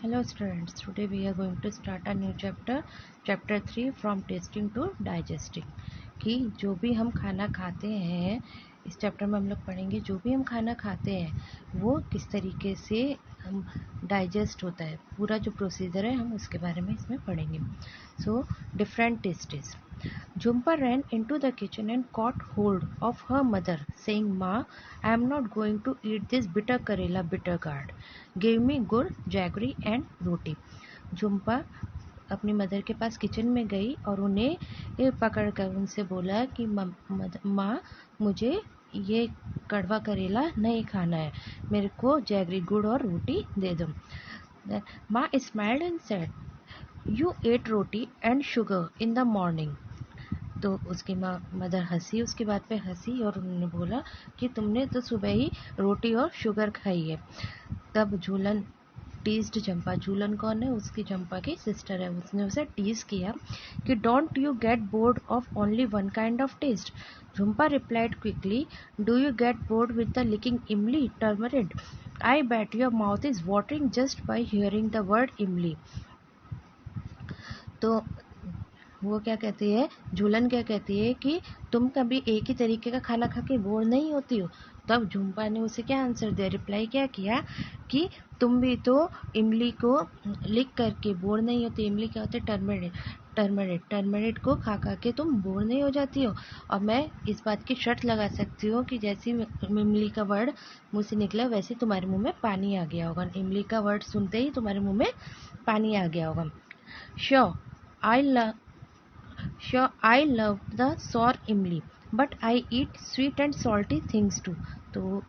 Hello students, today we are going to start a new chapter 3 from tasting to digesting। कि जो भी हम खाना खाते हैं, इस चैप्टर में हम लोग पढ़ेंगे जो भी हम खाना खाते हैं वो किस तरीके से हम डाइजेस्ट होता है, पूरा जो प्रोसीजर है हम उसके बारे में इसमें पढ़ेंगे। So different tastes. Jhumpa ran into the kitchen and caught hold of her mother, saying, "Ma, I am not going to eat this bitter Karela bitter gourd. Give me gur, jaggery and roti." Jhumpa अपनी mother के पास kitchen में गई और उन्हें पकड़ कर उनसे बोला कि माँ, मुझे ये कड़वा करेला नहीं खाना है, मेरे को जैगरी गुड़ और रोटी दे दो। माँ smiled and said, "You ate roti and sugar in the morning." तो उसकी मदर हंसी, उसकी बात पे हंसी और उन्होंने बोला कि तुमने तो सुबह ही रोटी और शुगर खाई है। तब झूलन टीज्ड झुम्पा। झूलन कौन है? उसकी झुम्पा की सिस्टर है। उसने उसे टीज किया कि don't you get bored of only one kind of taste? Jhumpa replied quickly, do you get bored with the licking imli tamarind? I bet your mouth is watering just by hearing the word imli. तो वो क्या कहती है, झूलन क्या कहती है कि तुम कभी एक ही तरीके का खाना खा के बोर नहीं होती हो? तब झुम्पा ने उसे क्या आंसर दिया, रिप्लाई क्या किया कि तुम भी तो इमली को लिख करके बोर नहीं होती। इमली क्या होती है? टर्मरिड को खा खा के तुम बोर नहीं हो जाती हो। और मैं इस बात की शर्त लगा सकती हूँ कि जैसे इमली का वर्ड मुँह से निकला वैसे तुम्हारे मुँह में पानी आ गया होगा। इमली का वर्ड सुनते ही तुम्हारे मुँह में पानी आ गया होगा। Sure, I love the sour imli, but I eat sweet and salty things too. तो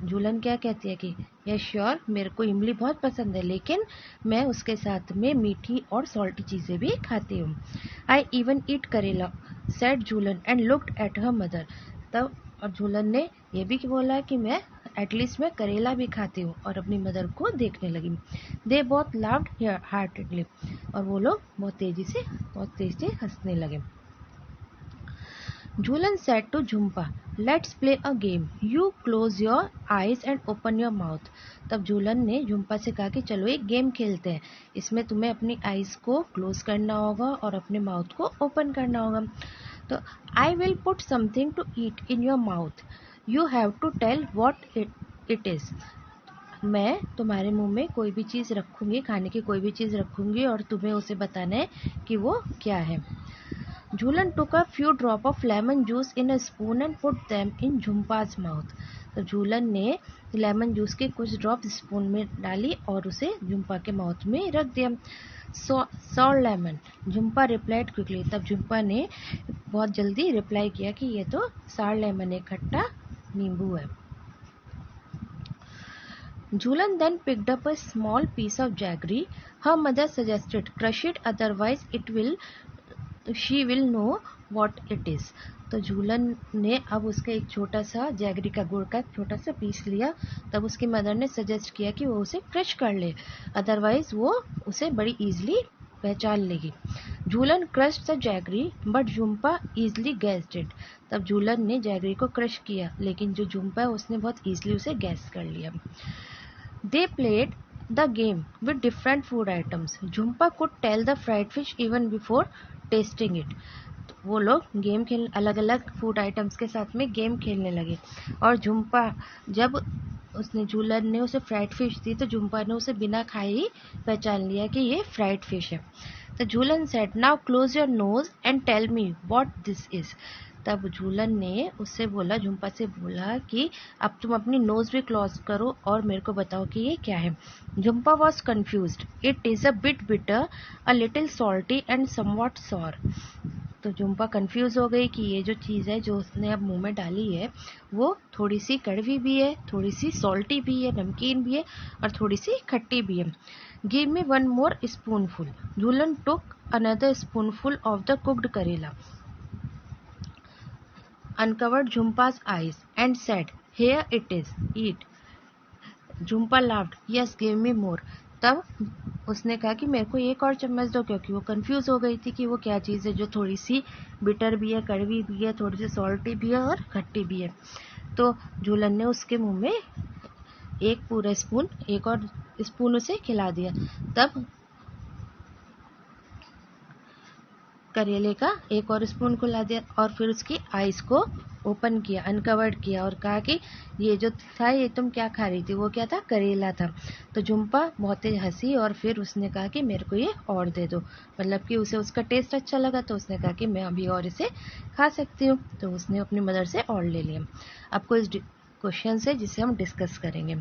झूलन क्या कहती है कि यस श्योर, मेरे को इमली बहुत पसंद है, लेकिन मैं उसके साथ में मीठी और सॉल्टी चीज़ें भी खाती हूँ। आई इवन ईट करेला, said Jhulan and looked at her mother. तब और झूलन ने यह भी बोला कि मैं एटलीस्ट मैं करेला भी खाती हूँ, और अपनी मदर को देखने लगी। दे बोथ लाफ्ड हार्टेडली, और वो लोग बहुत तेज़ी से हंसने लगे। झूलन said to Jhumpa, "Let's play a game. You close your eyes and open your mouth." तब झूलन ने झुम्पा से कहा कि चलो एक गेम खेलते हैं, इसमें तुम्हें अपनी आइज को क्लोज करना होगा और अपने माउथ को ओपन करना होगा। तो I will put something to eat in your mouth, you have to tell what it is. मैं तुम्हारे मुंह में कोई भी चीज़ रखूँगी, खाने की कोई भी चीज़ रखूँगी, और तुम्हें उसे बताना है कि वो क्या है। झूलन took a few drop of lemon juice in a spoon and put them in झुम्पा's mouth। तो झूलन ने लेमन जूस के कुछ ड्रॉप स्पून में डाली और उसे झुम्पा के माउथ में रख दिया। Sour lemon, Jhumpa replied quickly. तब झुम्पा ने बहुत जल्दी रिप्लाई किया कि ये तो सार लेमन है, खट्टा नींबू है। झूलन then picked up a small piece of jaggery. Her mother suggested, crush it, otherwise she will know what it is। तो झूलन ने अब उसका एक छोटा सा जैगरी का गुड़ का छोटा सा पीस लिया। तब उसकी मदर ने सजेस्ट किया कि वो उसे क्रश कर ले, अदरवाइज वो उसे बड़ी ईजिली पहचान लेगी। Jhulan crush the jaggery but Jhumpa easily guessed it. तब झूलन ने जैगरी को क्रश किया, लेकिन जो झुम्पा है उसने बहुत ईजिली उसे गैस कर लिया। They played the game with different food items. Jhumpa could tell the fried fish even before tasting it. वो लोग गेम खेल अलग अलग फूड आइटम्स के साथ में गेम खेलने लगे, और झुम्पा जब उसने झूलन ने उसे फ्राइड फिश दी तो झुम्पा ने उसे बिना खाए ही पहचान लिया कि ये फ्राइड फिश है। तो Jhulan said, now close your nose and tell me what this is. तब झूलन ने उससे बोला, झुम्पा से बोला कि अब तुम अपनी नोज भी क्लोज करो और मेरे को बताओ कि ये क्या है। Jhumpa was confused, it is a bit bitter, a little salty and somewhat sour. तो झुम्पा कंफ्यूज हो गई कि ये जो चीज़ है जो उसने अब मुंह में डाली है वो थोड़ी सी कड़वी भी है, थोड़ी सी सॉल्टी भी है, नमकीन भी है, और थोड़ी सी खट्टी भी है। Give me one more spoonful. Jhulan took another spoonful of the cooked करेला, uncovered Jhumpa's eyes and said, "Here it is, eat." Jhumpa laughed, "Yes, give me more." तब उसने कहा कि मेरे को एक और चम्मच दो, क्योंकि वो कंफ्यूज हो गई थी कि वो क्या चीज़ है जो थोड़ी सी बिटर भी है, कड़वी भी है, थोड़ी सी सॉल्टी भी है और खट्टी भी है। तो झूलन ने उसके मुंह में एक पूरा स्पून, एक और स्पून उसे खिला दिया। तब करेले का एक और स्पून खिला दिया और फिर उसकी आइस को ओपन किया, अनकवर्ड किया और कहा कि ये जो था ये तुम क्या खा रही थी? वो क्या था? करेला था। तो झुम्पा बहुत तेज हंसी और फिर उसने कहा कि मेरे को ये और दे दो, मतलब कि उसे उसका टेस्ट अच्छा लगा तो उसने कहा कि मैं अभी और इसे खा सकती हूँ। तो उसने अपनी मदर से और ले लिया। आपको इस क्वेश्चन से जिसे हम डिस्कस करेंगे।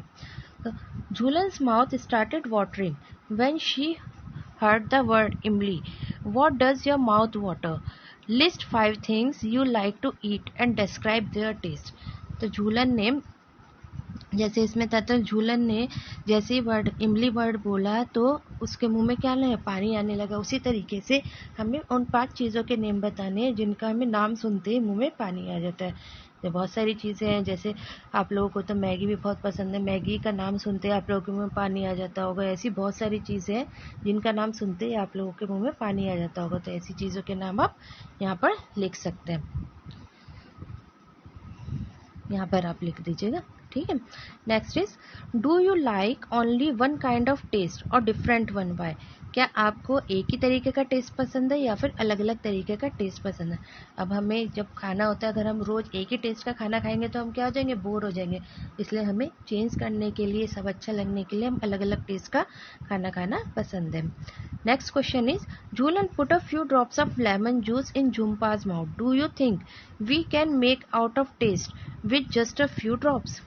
तो झूलन's mouth started watering when she heard the word Imli. What does your mouth water? List 5 things you like to eat and describe their taste. तो झूलन ने, जैसे इसमें था, तो झूलन ने जैसे ही वर्ड इमली वर्ड बोला तो उसके मुंह में क्या लगा? पानी आने लगा। उसी तरीके से हमें उन 5 चीज़ों के नेम बताने हैं जिनका हमें नाम सुनते ही मुंह में पानी आ जाता है। तो बहुत सारी चीज़ें हैं, जैसे आप लोगों को तो मैगी भी बहुत पसंद है, मैगी का नाम सुनते ही आप लोगों के मुंह में पानी आ जाता होगा। ऐसी बहुत सारी चीज़ें हैं जिनका नाम सुनते ही आप लोगों के मुंह में पानी आ जाता होगा। तो ऐसी चीज़ों के नाम आप यहाँ पर लिख सकते हैं, यहाँ पर आप लिख दीजिएगा, ठीक है। Next is, do you like only one kind of taste और डिफरेंट वन बाय? क्या आपको एक ही तरीके का टेस्ट पसंद है या फिर अलग अलग तरीके का टेस्ट पसंद है? अब हमें जब खाना होता है, अगर हम रोज़ एक ही टेस्ट का खाना खाएंगे तो हम क्या हो जाएंगे? बोर हो जाएंगे। इसलिए हमें चेंज करने के लिए, सब अच्छा लगने के लिए हम अलग अलग टेस्ट का खाना खाना पसंद है। Next question is, Jhulan put a few drops of lemon juice in Jhumpa's mouth. Do you think we can make out of taste with just a few drops?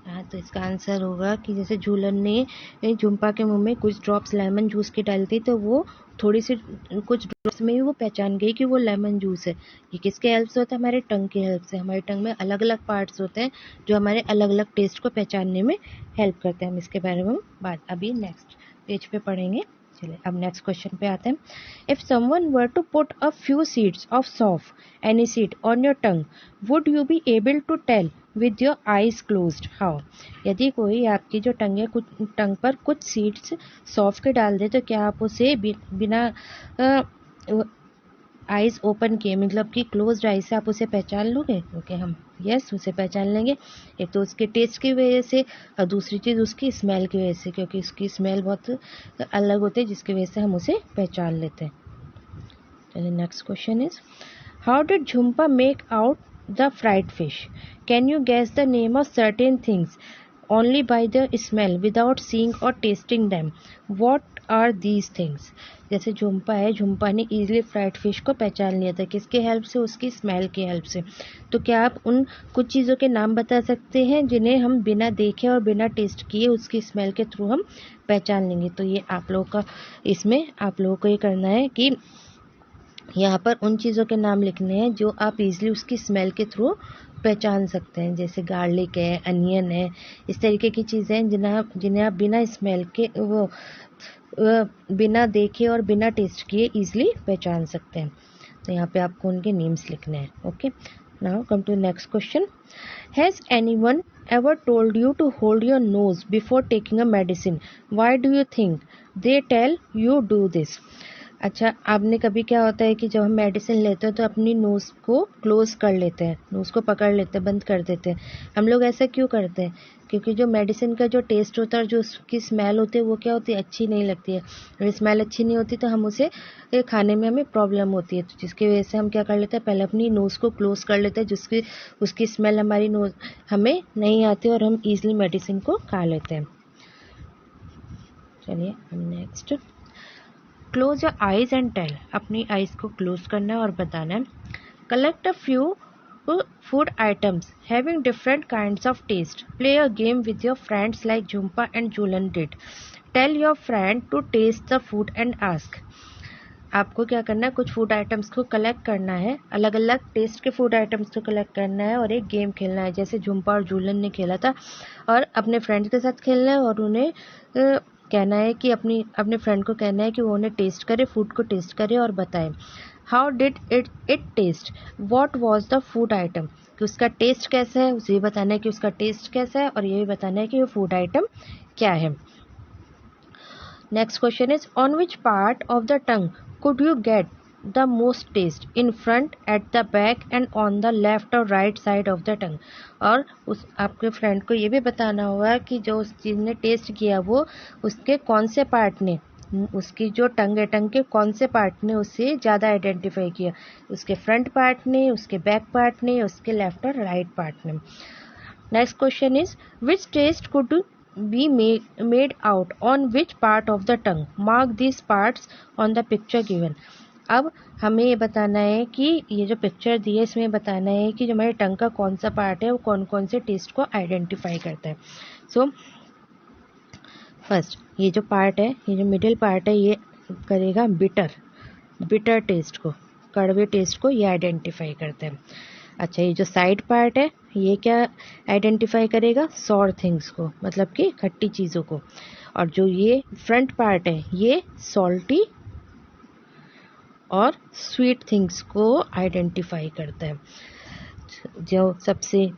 हाँ, तो इसका आंसर होगा कि जैसे झूलन ने झुम्पा के मुंह में कुछ ड्रॉप्स लेमन जूस की डाली थी तो वो थोड़ी सी कुछ ड्रॉप्स में ही वो पहचान गई कि वो लेमन जूस है। ये किसके हेल्प से होता है? हमारे टंग की हेल्प से। हमारे टंग में अलग अलग पार्ट्स होते हैं जो हमारे अलग अलग टेस्ट को पहचानने में हेल्प करते हैं। हम इसके बारे में बात अभी नेक्स्ट पेज पे पढ़ेंगे। चलिए अब नेक्स्ट क्वेश्चन पे आते हैं। If someone were to put a few seeds of saunf, any seed, on your tongue, would you be able to tell with your eyes closed how? यदि कोई आपकी जो टंग पर कुछ सीड्स सौंफ के डाल दे तो क्या आप उसे बिना आइज ओपन किए, मतलब कि क्लोज्ड आइज से आप उसे पहचान लोगे? ओके, हम यस उसे पहचान लेंगे। एक तो उसके टेस्ट की वजह से और दूसरी चीज़ उसकी स्मेल की वजह से, क्योंकि उसकी स्मेल बहुत अलग होती है जिसकी वजह से हम उसे पहचान लेते हैं। चलिए next question is, how did Jhumpa make out the fried fish? Can you guess the name of certain things only by the smell without seeing or tasting them? What are these things? जैसे झुम्पा है, झुम्पा ने easily fried fish को पहचान लिया था। किसके help से? उसकी स्मेल की हेल्प से। तो क्या आप उन कुछ चीज़ों के नाम बता सकते हैं जिन्हें हम बिना देखे और बिना टेस्ट किए उसकी स्मेल के थ्रू हम पहचान लेंगे? तो ये आप लोगों का, इसमें आप लोगों को ये करना है कि यहाँ पर उन चीज़ों के नाम लिखने हैं जो आप इजीली उसकी स्मेल के थ्रू पहचान सकते हैं। जैसे गार्लिक है, अनियन है, इस तरीके की चीज़ें हैं जिन्हें आप बिना स्मेल के बिना देखे और बिना टेस्ट किए इजीली पहचान सकते हैं। तो यहाँ पे आपको उनके नेम्स लिखने हैं। Okay, now come to next question. Has anyone ever told you to hold your nose before taking a medicine? Why do you think they tell you do this? अच्छा, आपने कभी, क्या होता है कि जब हम मेडिसिन लेते हैं तो अपनी नोज़ को क्लोज कर लेते हैं, नोज़ को पकड़ लेते हैं, बंद कर देते हैं। हम लोग ऐसा क्यों करते हैं? क्योंकि जो मेडिसिन का जो टेस्ट होता है और जो उसकी स्मेल होती है वो क्या होती है? अच्छी नहीं लगती है। अगर स्मेल अच्छी नहीं होती तो हम उसे खाने में हमें प्रॉब्लम होती है। तो जिसकी वजह से हम क्या कर लेते हैं? पहले अपनी नोज़ को क्लोज कर लेते हैं जिसकी उसकी स्मेल हमारी नोज़ हमें नहीं आती और हम ईजिली मेडिसिन को खा लेते हैं। चलिए next, close your eyes and tell. अपनी आइज को क्लोज करना है और बताना है। Collect a few food items having different kinds of taste. Play a game with your friends like Jhumpa and Jhulan did. Tell your friend to taste the food and ask. आपको क्या करना है? कुछ फूड आइटम्स को collect करना है, अलग अलग टेस्ट के फूड आइटम्स को कलेक्ट करना है और एक गेम खेलना है जैसे झुम्पा और झूलन ने खेला था, और अपने फ्रेंड्स के साथ खेलना है और उन्हें कहना है कि अपने फ्रेंड को कहना है कि वो उन्हें टेस्ट करे, फूड को टेस्ट करे और बताए। How did it taste? What was the food item? कि उसका टेस्ट कैसा है, उसे ये बताना है कि उसका टेस्ट कैसा है और ये भी बताना है कि वो फूड आइटम क्या है। Next question is, on which part of the tongue could you get the most taste in front, at the back and on the left और right side of the tongue. और उस आपके friend को ये भी बताना होगा कि जो उस चीज़ ने टेस्ट किया वो उसके कौन से पार्ट ने, उसकी जो टंग है टंग के कौन से पार्ट ने उसे ज़्यादा आइडेंटिफाई किया, उसके फ्रंट पार्ट ने, उसके बैक पार्ट ने, उसके लेफ्ट और राइट पार्ट ने। Next question is which taste could be made out on which part of the tongue, mark these parts on the picture given। अब हमें ये बताना है कि ये जो पिक्चर दी है इसमें बताना है कि जो हमारे टंग का कौन सा पार्ट है वो कौन कौन से टेस्ट को आइडेंटिफाई करता है। सो फर्स्ट ये जो पार्ट है, ये जो मिडिल पार्ट है, ये करेगा बिटर टेस्ट को, कड़वे टेस्ट को ये आइडेंटिफाई करता है। अच्छा, ये जो साइड पार्ट है ये क्या आइडेंटिफाई करेगा, सॉर थिंग्स को, मतलब कि खट्टी चीज़ों को। और जो ये फ्रंट पार्ट है ये सॉल्टी और स्वीट थिंग्स को आइडेंटिफाई करता है। जो सबसे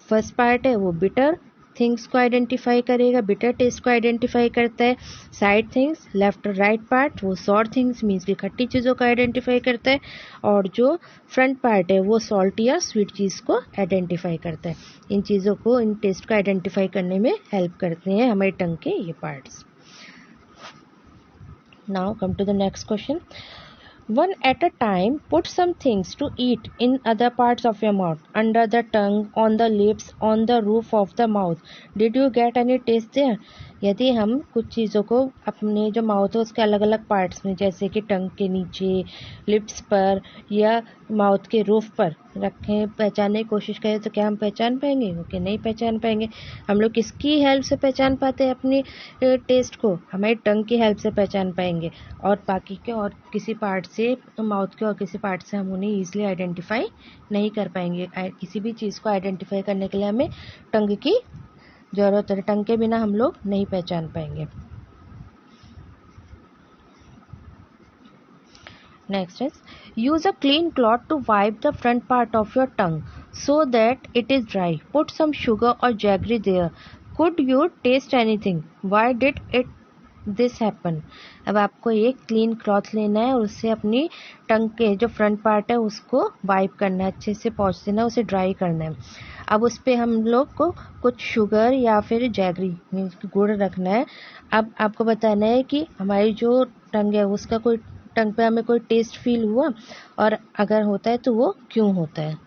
फर्स्ट पार्ट है वो बिटर थिंग्स को आइडेंटिफाई करेगा, बिटर टेस्ट को आइडेंटिफाई करता है। साइड थिंग्स लेफ्ट और राइट पार्ट वो सॉर थिंग्स मीन्स की खट्टी चीज़ों को आइडेंटिफाई करता है। और जो फ्रंट पार्ट है वो सॉल्टी या स्वीट चीज़ को आइडेंटिफाई करता है। इन चीज़ों को, इन टेस्ट को आइडेंटिफाई करने में हेल्प करते हैं हमारे टंग के ये parts. Now come to the next question. One at a time, put some things to eat in other parts of your mouth, under the tongue, on the lips, on the roof of the mouth. Did you get any taste there? यदि हम कुछ चीज़ों को अपने जो mouth है उसके अलग अलग पार्ट्स में, जैसे कि टंग के नीचे, लिप्स पर या माउथ के रूफ पर रखें, पहचानने की कोशिश करें तो क्या हम पहचान पाएंगे? ओके, नहीं पहचान पाएंगे। हम लोग किसकी हेल्प से पहचान पाते हैं अपनी टेस्ट को? हमारी टंग की हेल्प से पहचान पाएंगे। और बाकी के और किसी पार्ट से, माउथ के और किसी पार्ट से हम उन्हें ईजिली आइडेंटिफाई नहीं कर पाएंगे। किसी भी चीज़ को आइडेंटिफाई करने के लिए हमें टंग की ज़रूरत है, टंग के बिना हम लोग नहीं पहचान पाएंगे। Next is use a clean cloth to wipe the front part of your tongue so that it is dry, put some sugar और jaggery there, could you taste anything, why did it this happen. अब आपको एक clean cloth लेना है और उससे अपनी टंग के जो फ्रंट पार्ट है उसको वाइप करना है, अच्छे से पोंछ देना है, उसे ड्राई करना है। अब उस पर हम लोग को कुछ शुगर या फिर जैगरी मीन्स गुड़ रखना है। अब आपको बताना है कि हमारी जो टंग है उसका कोई, टंग पे हमें कोई टेस्ट फील हुआ, और अगर होता है तो वो क्यों होता है।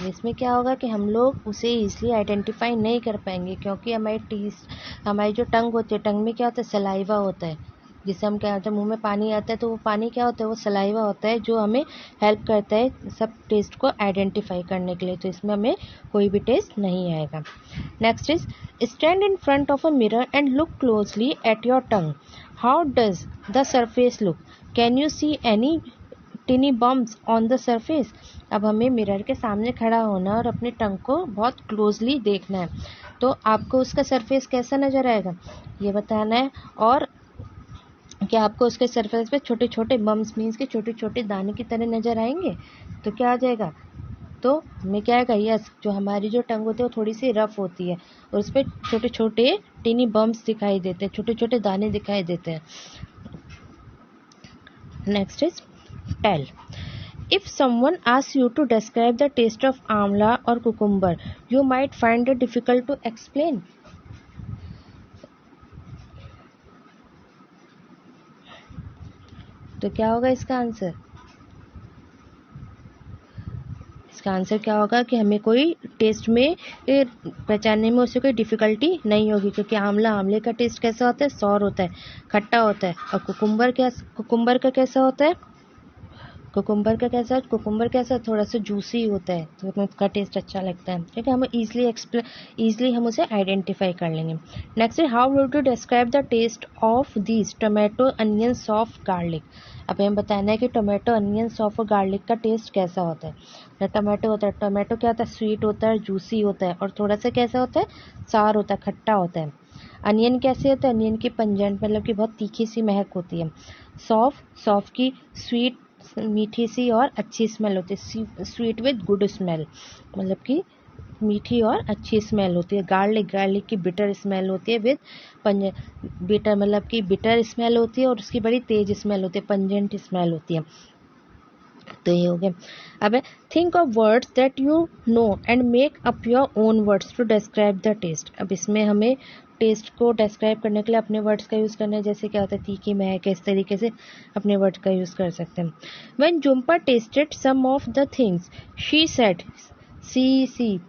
इसमें क्या होगा कि हम लोग उसे ईजिली आइडेंटिफाई नहीं कर पाएंगे, क्योंकि हमारी जो टंग होती है, टंग में क्या होता है, सलाइवा होता है, जिसे हम क्या होता है, मुंह में पानी आता है, तो वो पानी क्या होता है, वो सलाइवा होता है जो हमें हेल्प करता है सब टेस्ट को आइडेंटिफाई करने के लिए। तो इसमें हमें कोई भी टेस्ट नहीं आएगा। Next is stand in front of a mirror and look closely at your tongue, how does the surface look, can you see any टिनी bumps on the surface. अब हमें मिरर के सामने खड़ा होना और अपने टंग को बहुत क्लोजली देखना है, तो आपको उसका सरफेस कैसा नज़र आएगा ये बताना है। और क्या आपको उसके सरफेस पे छोटे छोटे बम्प्स मीन्स के छोटे छोटे दाने की तरह नज़र आएंगे, तो क्या आ जाएगा, तो हमें क्या आएगा, यस, जो हमारी जो टंग होती है वो थोड़ी सी रफ होती है और उस पर छोटे छोटे टिनी बम्प्स दिखाई देते हैं, छोटे छोटे दाने दिखाई देते हैं। Next is tell, if someone asks you to describe the taste of amla or cucumber, you might find it difficult to explain. तो क्या होगा इसका आंसर? इसका आंसर क्या होगा कि हमें कोई टेस्ट में पहचानने में उसे कोई डिफ़िकल्टी नहीं होगी, क्योंकि आमले का टेस्ट कैसा होता है, सॉर होता है, खट्टा होता है। और कुकुम्बर का कैसा होता है, कुकुम्बर कैसा थोड़ा सा जूसी होता है, तो हमें उसका टेस्ट अच्छा लगता है। ठीक है, हम ईजिली हम उसे आइडेंटिफाई कर लेंगे। नेक्स्ट है how would you describe the taste of these tomato onion soft garlic. अब हमें बताना है कि टोमेटो अनियन सॉफ्ट और गार्लिक का टेस्ट कैसा होता है। टोमेटो होता है, टोमेटो क्या होता है, स्वीट होता है, जूसी होता है, और थोड़ा सा कैसा होता है, सार होता है, खट्टा होता है। अनियन कैसे होता है, अनियन की पंजेंट मतलब कि बहुत तीखी सी महक होती है। सॉफ्ट की स्वीट मीठी सी और अच्छी स्मेल होती है, स्वीट विद गुड स्मेल, मतलब कि मीठी और अच्छी स्मेल होती है। गार्लिक की बिटर स्मेल होती है विद बिटर मतलब कि बिटर स्मेल होती है और उसकी बड़ी तेज स्मेल होती है, पंजेंट स्मेल होती है। तो ये हो गया। अब think of words that you know and make up your own words to describe the taste. अब इसमें हमें टेस्ट को डिस्क्राइब करने के लिए अपने वर्ड्स का यूज़ करना है। जैसे क्या होता है तीखी महक, इस तरीके से अपने वर्ड्स का यूज़ कर सकते हैं। When Jhumpa tasted some of the things she said see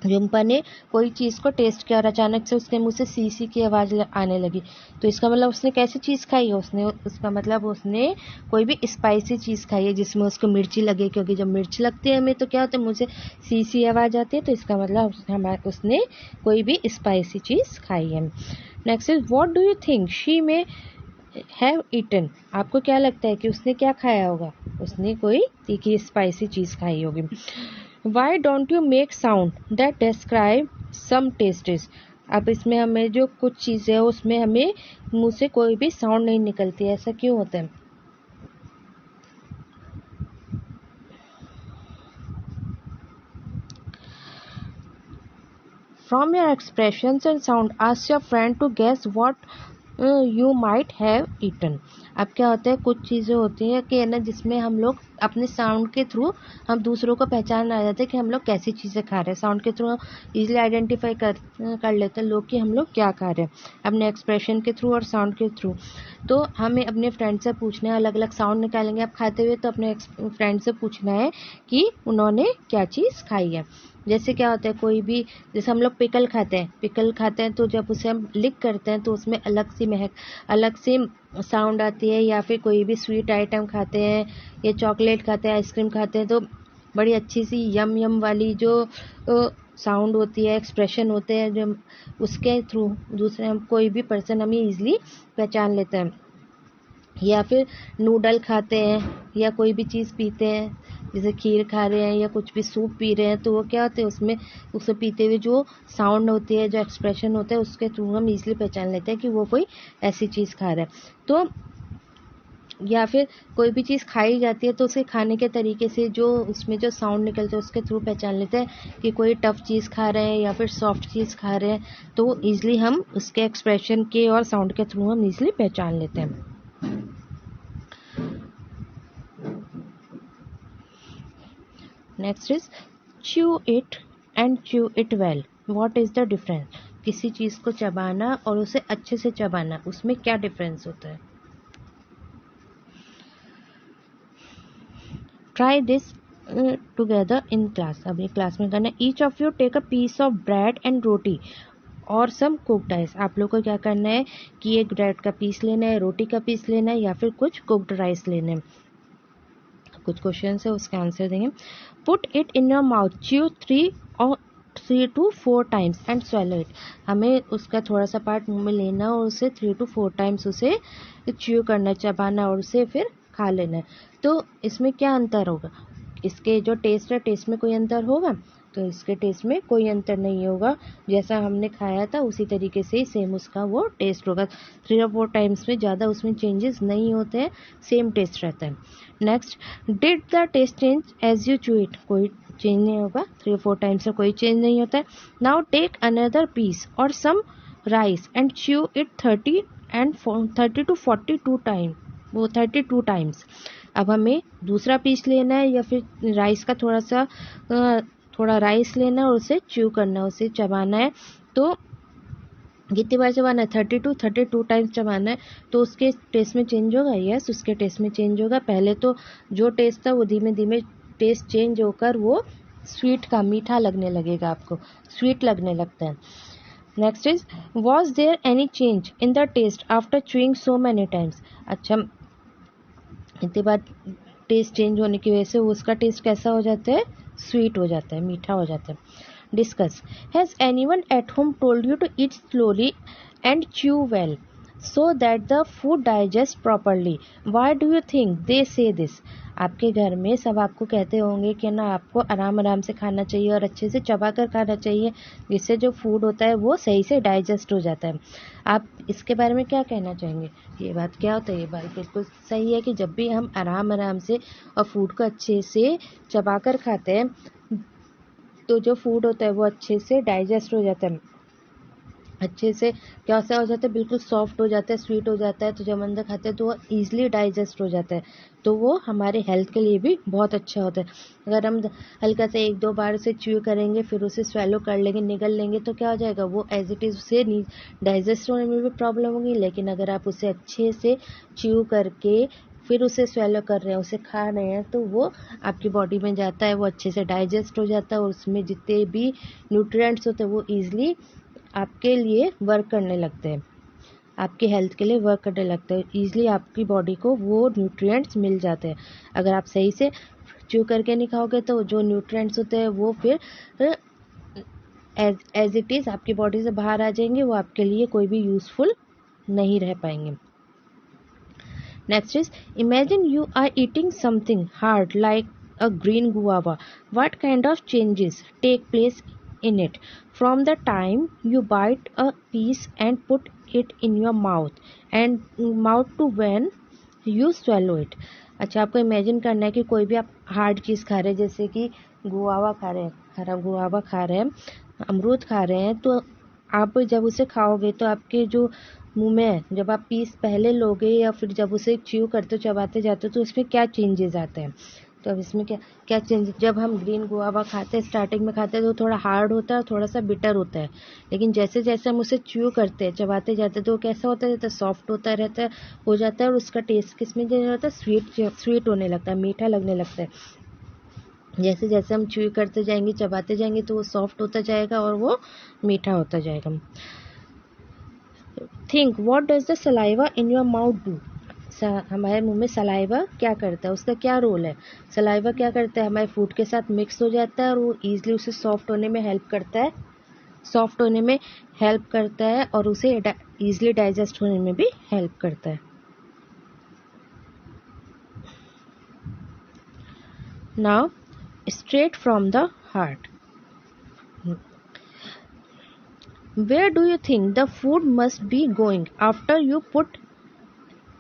Jhumpa ने कोई चीज़ को टेस्ट किया और अचानक से उसके मुंह से सी सी की आवाज़ आने लगी। तो इसका मतलब उसने कैसी चीज़ खाई है, उसका मतलब उसने कोई भी स्पाइसी चीज़ खाई है जिसमें उसको मिर्ची लगे, क्योंकि जब मिर्च लगती है हमें तो क्या होता है मुंह से सी सी आवाज़ आती है। तो इसका मतलब उसने कोई भी स्पाइसी चीज़ खाई है। Next is what do you think she में हैव ईटन। आपको क्या लगता है कि उसने क्या खाया होगा? उसने कोई तीखी स्पाइसी चीज़ खाई होगी। Why don't you make sound that describe some tastes. अब इसमें हमें जो कुछ चीज़ें है उसमें हमें मुंह से कोई भी साउंड नहीं निकलती है, ऐसा क्यों होता है? From your expressions and sound, ask your friend to guess what you might have eaten. अब क्या होता है कुछ चीज़ें होती हैं कि ना जिसमें हम लोग अपने साउंड के थ्रू हम दूसरों को पहचान आ जाते हैं कि हम लोग कैसी चीज़ें खा रहे हैं। साउंड के थ्रू हम इजीली आइडेंटिफाई कर लेते हैं लोग कि हम लोग क्या खा रहे हैं अपने एक्सप्रेशन के थ्रू और साउंड के थ्रू। तो हमें अपने फ्रेंड से पूछना है, अलग अलग साउंड निकालेंगे आप खाते हुए, तो अपने फ्रेंड से पूछना है कि उन्होंने क्या चीज़ खाई है। जैसे क्या होता है कोई भी, जैसे हम लोग पिकल खाते हैं तो जब उसे हम लिक करते हैं तो उसमें अलग सी महक, अलग सी साउंड आती है। या फिर कोई भी स्वीट आइटम खाते हैं या चॉकलेट खाते हैं, आइसक्रीम खाते हैं, तो बड़ी अच्छी सी यम यम वाली जो साउंड होती है, एक्सप्रेशन होते हैं, जो उसके थ्रू दूसरे हम कोई भी पर्सन हमें ईजिली पहचान लेते हैं। या फिर नूडल खाते हैं या कोई भी चीज़ पीते हैं, जैसे खीर खा रहे हैं या कुछ भी सूप पी रहे हैं, तो वो क्या होते हैं उसमें उसे पीते हुए जो साउंड होती है, जो एक्सप्रेशन होता है, उसके थ्रू हम ईजिली पहचान लेते हैं कि वो कोई ऐसी चीज़ खा रहा है। तो या फिर कोई भी चीज़ खाई जाती है तो उसे खाने के तरीके से जो उसमें जो साउंड निकलते हैं उसके थ्रू पहचान लेते हैं कि कोई टफ चीज़ खा रहे हैं या फिर सॉफ्ट चीज़ खा रहे हैं। तो ईजिली हम उसके एक्सप्रेशन के और साउंड के थ्रू हम ईजिली पहचान लेते हैं। Next is chew it and chew it well, what is the difference. किसी चीज़ को चबाना और उसे अच्छे से चबाना, उसमें क्या डिफरेंस होता है? Try this together in class. अब ये क्लास में करना है। Each of you take a piece of bread and roti और सम कुक्ड राइस। आप लोग को क्या करना है कि एक ब्रेड का पीस लेना है, रोटी का पीस लेना है या फिर कुछ कुक्ड राइस लेना है। कुछ क्वेश्चन है उसका आंसर देंगे। Put it in your mouth, chew 3 to 4 times and swallow it. हमें उसका थोड़ा सा पार्ट मुंह में लेना और उसे 3 to 4 टाइम्स उसे च्यू करना, चबाना और उसे फिर खा लेना है। तो इसमें क्या अंतर होगा? इसके जो टेस्ट है, टेस्ट में कोई अंतर होगा? तो इसके टेस्ट में कोई अंतर नहीं होगा, जैसा हमने खाया था उसी तरीके से ही सेम उसका वो टेस्ट होगा। 3 or 4 टाइम्स में ज़्यादा उसमें चेंजेस नहीं होते हैं, सेम टेस्ट रहता है। Next, did the taste change as you chew it. कोई चेंज नहीं होगा, 3 or 4 टाइम्स में कोई चेंज नहीं होता है। नाउ टेक अनदर पीस और some rice and chew it 30 to 42 time, वो 32 टाइम्स। अब हमें दूसरा पीस लेना है या फिर राइस का थोड़ा राइस लेना है और उसे च्यू करना है, उसे चबाना है। तो कितनी बार चबाना है? 32 टाइम्स चबाना है। तो उसके टेस्ट में चेंज होगा? यस, उसके टेस्ट में चेंज होगा। पहले तो जो टेस्ट था वो धीमे धीमे टेस्ट चेंज होकर वो स्वीट का मीठा लगने लगेगा, आपको स्वीट लगने लगता है। Next is was there any change in the taste after chewing so many times. अच्छा, इतनी बार टेस्ट चेंज होने की वजह से उसका टेस्ट कैसा हो जाता है? स्वीट हो जाता है, मीठा हो जाता है। Discuss, has anyone at home told you to eat slowly and chew well so that the food digest properly, why do you think they say this. आपके घर में सब आपको कहते होंगे कि ना आपको आराम आराम से खाना चाहिए और अच्छे से चबा कर खाना चाहिए, जिससे जो फूड होता है वो सही से डाइजेस्ट हो जाता है। आप इसके बारे में क्या कहना चाहेंगे? ये बात क्या होता है? ये बात बिल्कुल सही है कि जब भी हम आराम आराम से और फूड को अच्छे से चबा कर खाते हैं तो जो फूड होता है वो अच्छे से डाइजेस्ट हो जाता है, अच्छे से क्या सा हो जाता है, बिल्कुल सॉफ्ट हो जाता है, स्वीट हो जाता है। तो जब अंदर खाते हैं तो वो ईजिली डाइजेस्ट हो जाता है, तो वो हमारे हेल्थ के लिए भी बहुत अच्छा होता है। अगर हम हल्का से 1-2 बार उसे च्यू करेंगे, फिर उसे स्वेलो कर लेंगे, निगल लेंगे, तो क्या हो जाएगा, वो एज इट इज़ उसे डाइजेस्ट होने में भी प्रॉब्लम होगी। लेकिन अगर आप उसे अच्छे से च्यू करके फिर उसे स्वेलो कर रहे हैं, उसे खा रहे हैं, तो वो आपकी बॉडी में जाता है, वो अच्छे से डाइजेस्ट हो जाता है, और उसमें जितने भी न्यूट्रिएंट्स होते हैं वो ईजिली आपके लिए वर्क करने लगते हैं, आपके हेल्थ के लिए वर्क करने लगते हैं, ईजिली आपकी बॉडी को वो न्यूट्रिएंट्स मिल जाते हैं। अगर आप सही से च्यू करके नहीं खाओगे तो जो न्यूट्रिएंट्स होते हैं वो फिर एज इट इज़ आपकी बॉडी से बाहर आ जाएंगे, वो आपके लिए कोई भी यूज़फुल नहीं रह पाएंगे। Next is, imagine you are eating something hard like a green guava. What kind of changes take place in it from the time you bite a piece and put it in your mouth to when you swallow it? अच्छा, आपको imagine करना है कि कोई भी आप hard चीज़ खा रहे हैं, जैसे कि गुआवा खा रहे हैं, हरा गुआवा खा रहे हैं, अमरूद खा रहे हैं, तो आप जब उसे खाओगे तो आपके जो मुंह में जब आप पीस पहले लोगे या फिर जब उसे च्यू करते हो, चबाते जाते हो, तो उसमें क्या चेंजेस आते हैं। तो अब इसमें क्या क्या चेंजेस, जब हम ग्रीन गुआवा खाते हैं, स्टार्टिंग में खाते हैं तो थोड़ा हार्ड होता है और थोड़ा सा बिटर होता है। लेकिन जैसे जैसे हम उसे च्यू करते हैं, चबाते जाते हैं, तो कैसा होता रहता है, सॉफ्ट होता रहता है, हो जाता है, और उसका टेस्ट किसमें चेंज होता है, स्वीट होने लगता है, मीठा लगने लगता है। जैसे जैसे हम च्यू करते जाएंगे, चबाते जाएंगे, तो वो सॉफ्ट होता जाएगा और वो मीठा होता जाएगा। Think what does the saliva in your mouth do. हमारे मुंह में सलाइवा क्या करता है, उसका क्या रोल है। सलाइवा क्या करता है, हमारे फूड के साथ मिक्स हो जाता है और वो ईजिली उसे सॉफ्ट होने में हेल्प करता है, सॉफ्ट होने में हेल्प करता है, और उसे ईजिली डाइजेस्ट होने में भी हेल्प करता है। Now straight from the heart, where do you think the food must be going after you put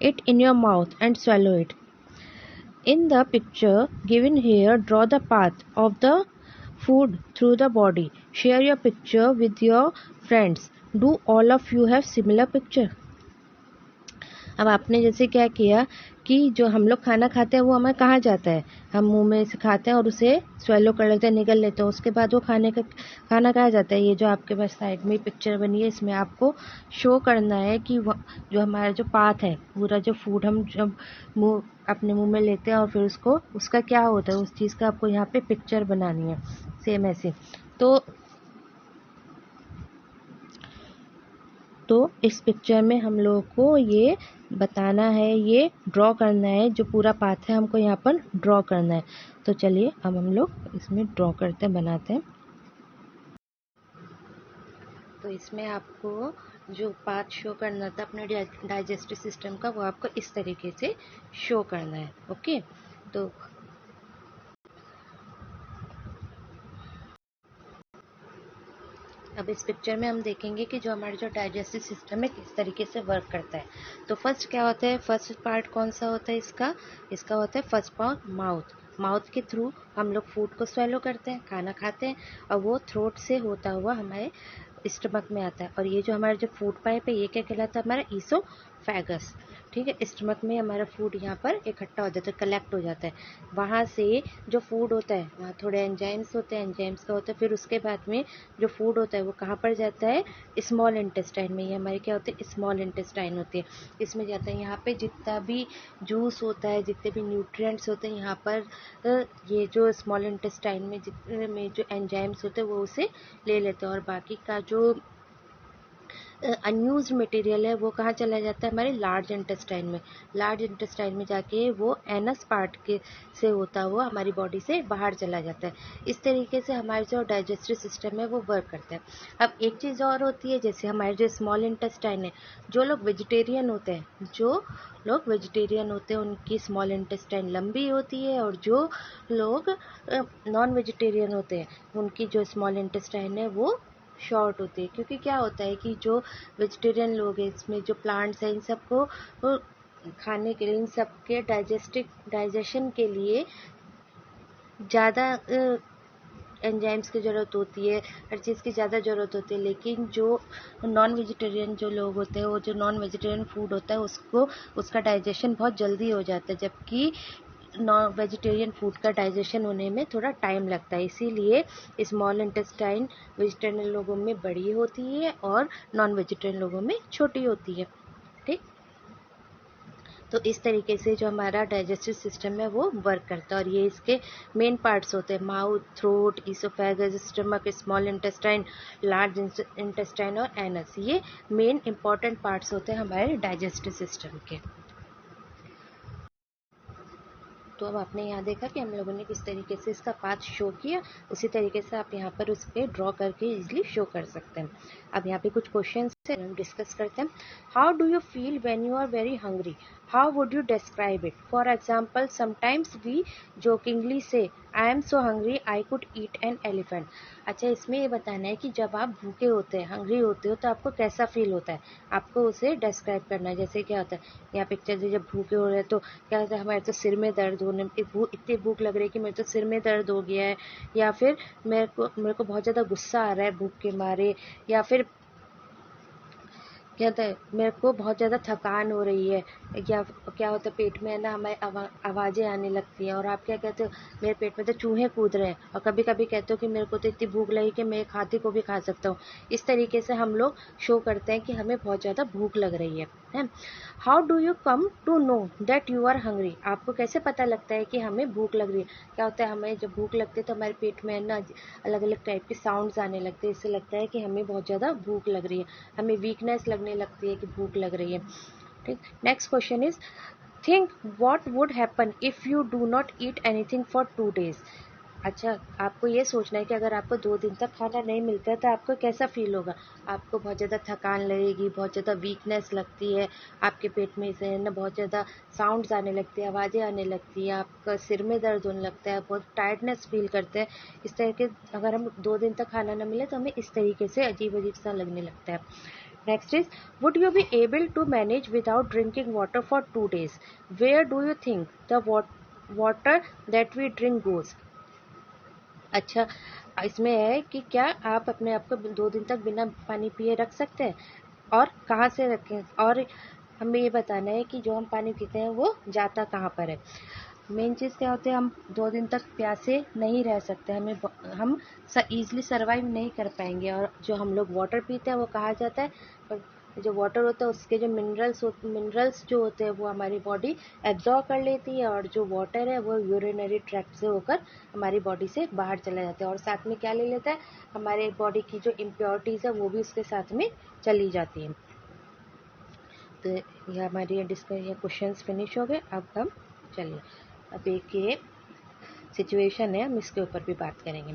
it in your mouth and swallow it? In the picture given here, draw the path of the food through the body. Share your picture with your friends. Do all of you have similar picture? अब आपने जैसे क्या किया कि जो हम लोग खाना खाते हैं वो हमें कहाँ जाता है, हम मुंह में से खाते हैं और उसे स्वेलो कर लेते हैं, निगल लेते हैं, उसके बाद वो खाना कहाँ जाता है। ये जो आपके पास साइड में पिक्चर बनी है, इसमें आपको शो करना है कि जो हमारा जो पाथ है, पूरा जो फूड हम जब अपने मुंह में लेते हैं और फिर उसका क्या होता है, उस चीज़ का आपको यहाँ पे पिक्चर बनानी है, सेम ऐसे। तो इस पिक्चर में हम लोगों को ये बताना है, ये ड्रॉ करना है, जो पूरा पाथ है हमको यहाँ पर ड्रॉ करना है। तो चलिए अब हम लोग इसमें ड्रॉ करते हैं, बनाते हैं। तो इसमें आपको जो पाथ शो करना था अपने डाइजेस्टिव सिस्टम का, वो आपको इस तरीके से शो करना है। ओके, तो अब इस पिक्चर में हम देखेंगे कि जो हमारा जो डाइजेस्टिव सिस्टम है किस तरीके से वर्क करता है। तो फर्स्ट क्या होता है, फर्स्ट पार्ट कौन सा होता है इसका होता है फर्स्ट पार्ट माउथ के थ्रू हम लोग फूड को स्वेलो करते हैं, खाना खाते हैं, और वो थ्रोट से होता हुआ हमारे स्टमक में आता है। और ये जो हमारा जो फूड पाइप है, ये क्या कहलाता है, हमारा ईसोफेगस। ठीक है, स्टमक में हमारा फूड यहाँ पर इकट्ठा हो जाता है, कलेक्ट हो जाता है। वहाँ से जो फूड होता है, वहाँ थोड़े एंजाइम्स होते हैं, एंजाइम्स का होता है, फिर उसके बाद में जो फूड होता है वो कहाँ पर जाता है, स्मॉल इंटेस्टाइन में। ये हमारे क्या होते हैं, स्मॉल इंटेस्टाइन होती है, इसमें जाता है। यहाँ पे जितना भी जूस होता है, जितने भी न्यूट्रिएंट्स होते हैं यहाँ पर, ये जो स्मॉल इंटेस्टाइन में जितने में जो एंजाइम्स होते हैं वो उसे ले लेते हैं, और बाकी का जो अनयूज्ड मटेरियल है वो कहाँ चला जाता है, हमारे लार्ज इंटेस्टाइन में। लार्ज इंटेस्टाइन में जाके वो एनस पार्ट के से होता हुआ हमारी बॉडी से बाहर चला जाता है। इस तरीके से हमारे जो डाइजेस्टिव सिस्टम है वो वर्क करता है। अब एक चीज़ और होती है, जैसे हमारे जो स्मॉल इंटेस्टाइन है, जो लोग वेजिटेरियन होते हैं उनकी स्मॉल इंटेस्टाइन लंबी होती है, और जो लोग नॉन वेजिटेरियन होते हैं उनकी जो स्मॉल इंटेस्टाइन है वो शॉर्ट होती है। क्योंकि क्या होता है कि जो वेजिटेरियन लोग हैं, इसमें जो प्लांट्स हैं, इन सबको खाने के लिए, इन सबके डाइजेशन के लिए ज़्यादा एंजाइम्स की ज़रूरत होती है, हर चीज़ की ज़्यादा ज़रूरत होती है। लेकिन जो नॉन वेजिटेरियन जो लोग होते हैं, वो जो नॉन वेजिटेरियन फूड होता है उसका डाइजेशन बहुत जल्दी हो जाता है, जबकि नॉन वेजिटेरियन फूड का डाइजेशन होने में थोड़ा टाइम लगता है। इसीलिए स्मॉल इंटेस्टाइन वेजिटेरियन लोगों में बड़ी होती है और नॉन वेजिटेरियन लोगों में छोटी होती है। ठीक, तो इस तरीके से जो हमारा डाइजेस्टिव सिस्टम है वो वर्क करता है। और ये इसके मेन पार्ट्स होते हैं, mouth, throat, oesophagus, stomach, small intestine, large intestine और एनस। ये मेन इंपॉर्टेंट पार्ट्स होते हैं हमारे डाइजेस्टिव सिस्टम के। तो अब आपने यहाँ देखा कि हम लोगों ने किस तरीके से इसका पाथ शो किया, उसी तरीके से आप यहाँ पर उस पर ड्रॉ करके इजीली शो कर सकते हैं। अब यहाँ पे कुछ क्वेश्चंस है, हम डिस्कस करते हैं। How do you feel when you are very hungry? How would you describe it? For example, sometimes we jokingly say I am so hungry I could eat an elephant. अच्छा, इसमें ये बताना है कि जब आप भूखे होते हैं, हंग्री होते हो, तो आपको कैसा फील होता है, आपको उसे डिस्क्राइब करना है। जैसे क्या होता है, यहाँ पिक्चर से जब भूखे हो रहे हैं तो क्या होता है, हमारे तो सिर में दर्द होने, इतनी भूख लग रही है कि मेरे तो सिर में दर्द हो गया है, या फिर मेरे को बहुत ज़्यादा गुस्सा आ रहा है भूख के मारे, या फिर क्या होता है, मेरे को बहुत ज़्यादा थकान हो रही है, या क्या होता है पेट में ना हमारे आवाज़ें आने लगती हैं। और आप क्या कहते हो, मेरे पेट में तो चूहे कूद रहे हैं। और कभी कभी कहते हो कि मेरे को तो इतनी भूख लगी कि मैं एक हाथी को भी खा सकता हूँ। इस तरीके से हम लोग शो करते हैं कि हमें बहुत ज़्यादा भूख लग रही है। How do you come to know that you are hungry? आपको कैसे पता लगता है कि हमें भूख लग रही है? क्या होता है, हमें जब भूख लगती है तो हमारे पेट में ना अलग अलग टाइप के साउंड्स आने लगते हैं। इससे लगता है कि हमें बहुत ज़्यादा भूख लग रही है, हमें वीकनेस लगने लगती है कि भूख लग रही है। ठीक, next question is, think what would happen if you do not eat anything for 2 days? अच्छा, आपको ये सोचना है कि अगर आपको 2 दिन तक खाना नहीं मिलता है तो आपको कैसा फील होगा। आपको बहुत ज़्यादा थकान लगेगी, बहुत ज़्यादा वीकनेस लगती है, आपके पेट में से ना बहुत ज़्यादा साउंड्स आने लगती है, आवाज़ें आने लगती है, आपका सिर में दर्द होने लगता है, बहुत टायर्डनेस फील करते हैं। इस तरह के अगर हम 2 दिन तक खाना ना मिले तो हमें इस तरीके से अजीब अजीब सा लगने लगता है। Next is, would you be able to manage without drinking water for 2 days? Where do you think the water that we drink goes? अच्छा, इसमें है कि क्या आप अपने आप को 2 दिन तक बिना पानी पिए रख सकते हैं, और कहाँ से रखें, और हमें ये बताना है कि जो हम पानी पीते हैं वो जाता कहाँ पर है। मेन चीज़ क्या होती है, हम 2 दिन तक प्यासे नहीं रह सकते, हम ईज़िली सर्वाइव नहीं कर पाएंगे। और जो हम लोग वाटर पीते हैं वो कहा जाता है, और जो वाटर होता है उसके जो मिनरल्स जो होते हैं वो हमारी बॉडी एब्जॉर्ब कर लेती है, और जो वाटर है वो यूरिनरी ट्रैक्ट से होकर हमारी बॉडी से बाहर चला जाता है। और साथ में क्या ले लेता है, हमारे बॉडी की जो इम्प्योरिटीज़ है वो भी उसके साथ में चली जाती हैं। तो ये हमारी ये क्वेश्चंस फिनिश हो गए। अब हम चलिए, अब एक ये सिचुएशन है, हम इसके ऊपर भी बात करेंगे।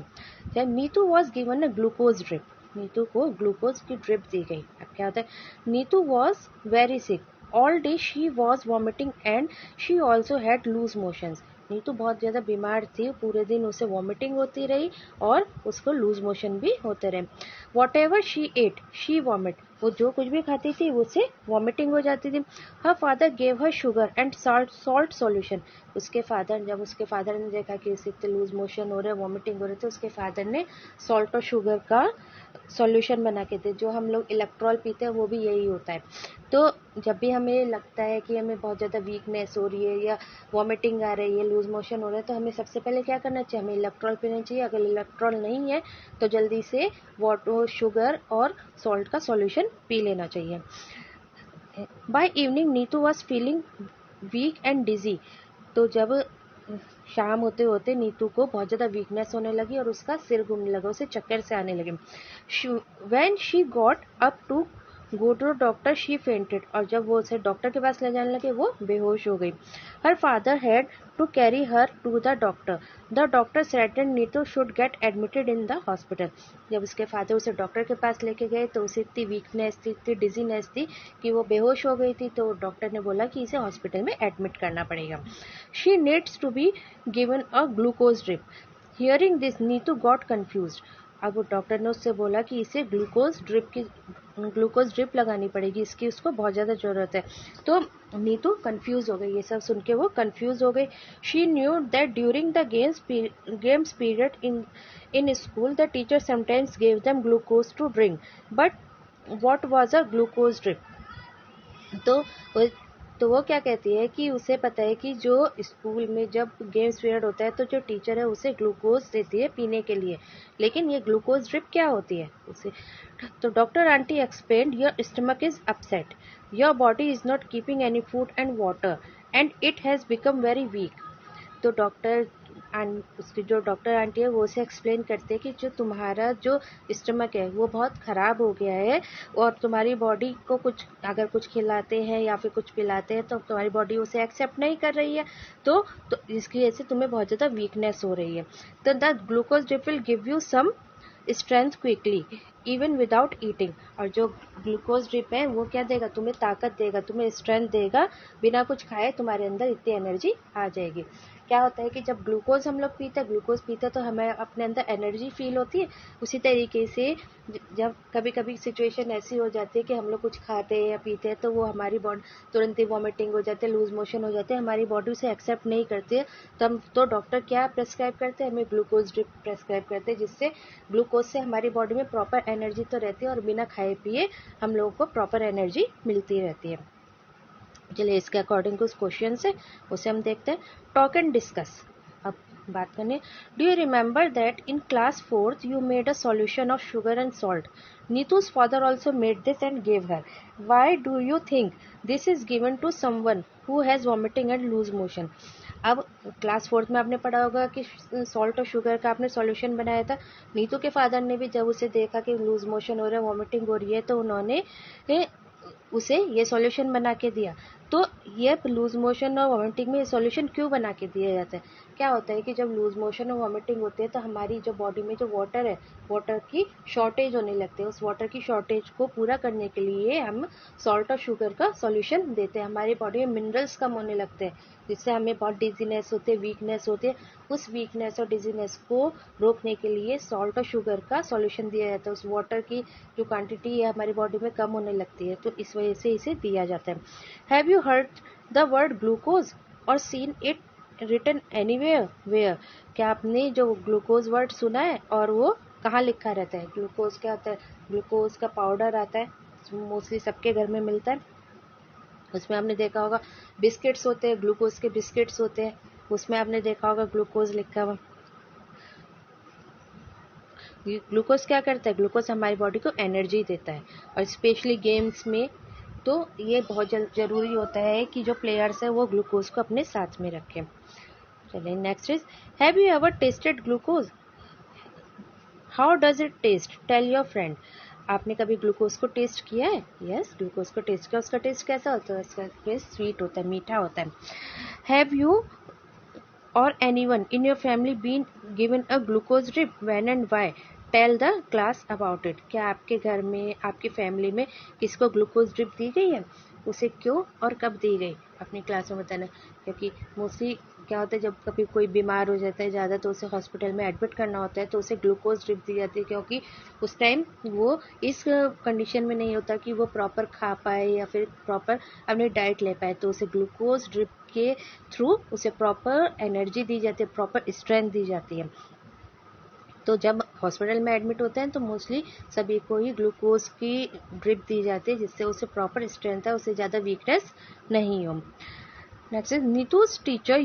जब Neetu was given a glucose drip, Neetu को ग्लूकोज की ड्रिप दी गई। अब क्या होता है, Neetu was very sick, all day she was vomiting and she also had loose motions. Neetu बहुत ज़्यादा बीमार थी, पूरे दिन उसे वॉमिटिंग होती रही और उसको लूज मोशन भी होते रहे। Whatever she ate she vomit, वो जो कुछ भी खाती थी उससे वॉमिटिंग हो जाती थी। Her father gave her sugar and salt solution, उसके फादर ने देखा कि इससे लूज मोशन हो रहे, वॉमिटिंग हो रहे, तो उसके फादर ने सॉल्ट और शुगर का सॉल्यूशन बना के दे। जो हम लोग इलेक्ट्रॉल पीते हैं वो भी यही होता है। तो जब भी हमें लगता है कि हमें बहुत ज़्यादा वीकनेस हो रही है या वॉमिटिंग आ रही है, लूज मोशन हो रहा है, तो हमें सबसे पहले क्या करना चाहिए, हमें इलेक्ट्रॉल पीना चाहिए। अगर इलेक्ट्रॉल नहीं है तो जल्दी से वाटर, शुगर और सॉल्ट का सॉल्यूशन पी लेना चाहिए। By evening Neetu was feeling weak and dizzy, तो जब शाम होते होते नीतू को बहुत ज़्यादा वीकनेस होने लगी और उसका सिर घूमने लगा, उसे चक्कर से आने लगे। When she got up to go to doctor she fainted, और जब वो उसे डॉक्टर के पास ले जाने लगे वो बेहोश हो गई। Her father had to carry her to the doctor said Neetu should get admitted in the hospital. जब उसके फादर उसे डॉक्टर के पास लेके गए तो उसे इतनी वीकनेस थी, इतनी डिजीनेस थी कि वो बेहोश हो गई थी, तो डॉक्टर ने बोला कि इसे हॉस्पिटल में एडमिट करना पड़ेगा। She needs to be given a glucose drip. Hearing this Neetu got confused, अब वो डॉक्टर ने उससे बोला कि इसे ग्लूकोज ड्रिप लगानी पड़ेगी, इसकी उसको बहुत ज़्यादा ज़रूरत है। तो नीतू कंफ्यूज हो गई, ये सब सुन के वो कंफ्यूज हो गई। She knew that during the games period in school the teacher sometimes gave them glucose to drink, but what was a glucose drip. तो वो तो वो क्या कहती है कि उसे पता है कि जो स्कूल में जब गेम्स पीरियड होता है तो जो टीचर है उसे ग्लूकोज देती है पीने के लिए, लेकिन ये ग्लूकोज ड्रिप क्या होती है उसे। तो doctor aunty explained, your stomach is upset, your body is not keeping any food and water and it has become very weak. तो उसकी जो डॉक्टर आंटी है वो उसे एक्सप्लेन करते हैं कि जो तुम्हारा जो स्टमक है वो बहुत ख़राब हो गया है, और तुम्हारी बॉडी को अगर कुछ खिलाते हैं या फिर कुछ पिलाते हैं तो तुम्हारी बॉडी उसे एक्सेप्ट नहीं कर रही है। तो इसकी वजह से तुम्हें बहुत ज़्यादा वीकनेस हो रही है। तो the glucose drip will give you some strength quickly even without eating. और जो ग्लूकोज ड्रिप है वो क्या देगा, तुम्हें ताकत देगा, तुम्हें स्ट्रेंथ देगा, बिना कुछ खाए तुम्हारे अंदर इतनी एनर्जी आ जाएगी। क्या होता है कि जब ग्लूकोज हम लोग ग्लूकोज पीते हैं तो हमें अपने अंदर एनर्जी फील होती है। उसी तरीके से जब कभी कभी सिचुएशन ऐसी हो जाती है कि हम लोग कुछ खाते हैं या पीते हैं तो वो हमारी बॉडी तुरंत ही वॉमिटिंग हो जाती है, लूज मोशन हो जाते हैं, हमारी बॉडी उसे एक्सेप्ट नहीं करती है। तो डॉक्टर क्या प्रेस्क्राइब करते हैं, हमें ग्लूकोज ड्रिप प्रेस्क्राइब करते हैं, जिससे ग्लूकोज से हमारी बॉडी में प्रॉपर एनर्जी तो रहती है और बिना खाए पिए हम लोगों को प्रॉपर एनर्जी मिलती रहती है। चलिए इसके अकॉर्डिंग कुछ क्वेश्चन है उसे हम देखते हैं। Talk and discuss. अब बात करने, do you remember that in class 4th you made a solution of sugar and salt, Neetu's father also made this and gave her, why do you think this is given to someone who has vomiting and loose motion. अब class 4th में आपने पढ़ा होगा कि salt और sugar का आपने solution बनाया था। नीतू के फादर ने भी जब उसे देखा कि लूज मोशन हो रहा है, वॉमिटिंग हो रही है, तो उन्होंने उसे ये सॉल्यूशन बना के दिया। तो ये लूज मोशन और वॉमिटिंग में सॉल्यूशन क्यों बना के दिया जाता है, क्या होता है कि जब लूज मोशन और वॉमिटिंग होती है तो हमारी जो बॉडी में जो वाटर है, वाटर की शॉर्टेज होने लगती है। उस वाटर की शॉर्टेज को पूरा करने के लिए हम सॉल्ट और शुगर का सॉल्यूशन देते हैं। हमारी बॉडी में मिनरल्स कम होने लगते हैं, जिससे हमें बहुत डिजीनेस होते हैं, वीकनेस होते हैं। उस वीकनेस और डिजीनेस को रोकने के लिए सॉल्ट और शुगर का सॉल्यूशन दिया जाता है। उस वाटर की जो क्वांटिटी है हमारी बॉडी में कम होने लगती है, तो इस वजह से इसे दिया जाता है। Have you heard the word glucose और seen it written anywhere where, क्या आपने जो ग्लूकोज वर्ड सुना है और वो कहाँ लिखा रहता है। ग्लूकोज क्या होता है, ग्लूकोज का पाउडर आता है, मोस्टली सबके घर में मिलता है। उसमें आपने देखा होगा बिस्किट्स होते हैं, ग्लूकोज के बिस्किट्स होते हैं, उसमें आपने देखा होगा ग्लूकोज लिखा हुआ। ग्लूकोज क्या करता है, ग्लूकोज हमारी बॉडी को एनर्जी देता है, और स्पेशली गेम्स में तो ये बहुत ज़रूरी होता है कि जो प्लेयर्स है वो ग्लूकोज को अपने साथ में रखें। चलिए next is, have you ever tasted glucose, how does it taste, tell your friend. आपने कभी ग्लूकोज को टेस्ट किया है। यस, ग्लूकोज को टेस्ट किया। उसका टेस्ट कैसा होता है, उसका टेस्ट स्वीट होता है, मीठा होता है। Have you or anyone in your family been given a glucose drip, when and why, tell the class about it. क्या आपके घर में, आपकी फैमिली में किसको ग्लूकोज ड्रिप दी गई है, उसे क्यों और कब दी गई, अपनी क्लास में बताना। क्योंकि मोस्टली क्या होता है, जब कभी कोई बीमार हो जाता है ज़्यादा तो उसे हॉस्पिटल में एडमिट करना होता है, तो उसे ग्लूकोज ड्रिप दी जाती है, क्योंकि उस टाइम वो इस कंडीशन में नहीं होता कि वो प्रॉपर खा पाए या फिर प्रॉपर अपनी डाइट ले पाए, तो उसे ग्लूकोज ड्रिप के थ्रू उसे प्रॉपर एनर्जी दी जाती है, प्रॉपर स्ट्रेंथ दी जाती है। तो जब हॉस्पिटल में एडमिट होते हैं तो मोस्टली सभी को ही ग्लूकोज की ड्रिप दी जाती है, जिससे उसे प्रॉपर स्ट्रेंथ है, उसे ज़्यादा वीकनेस नहीं हो। Next is, Neetu's teacher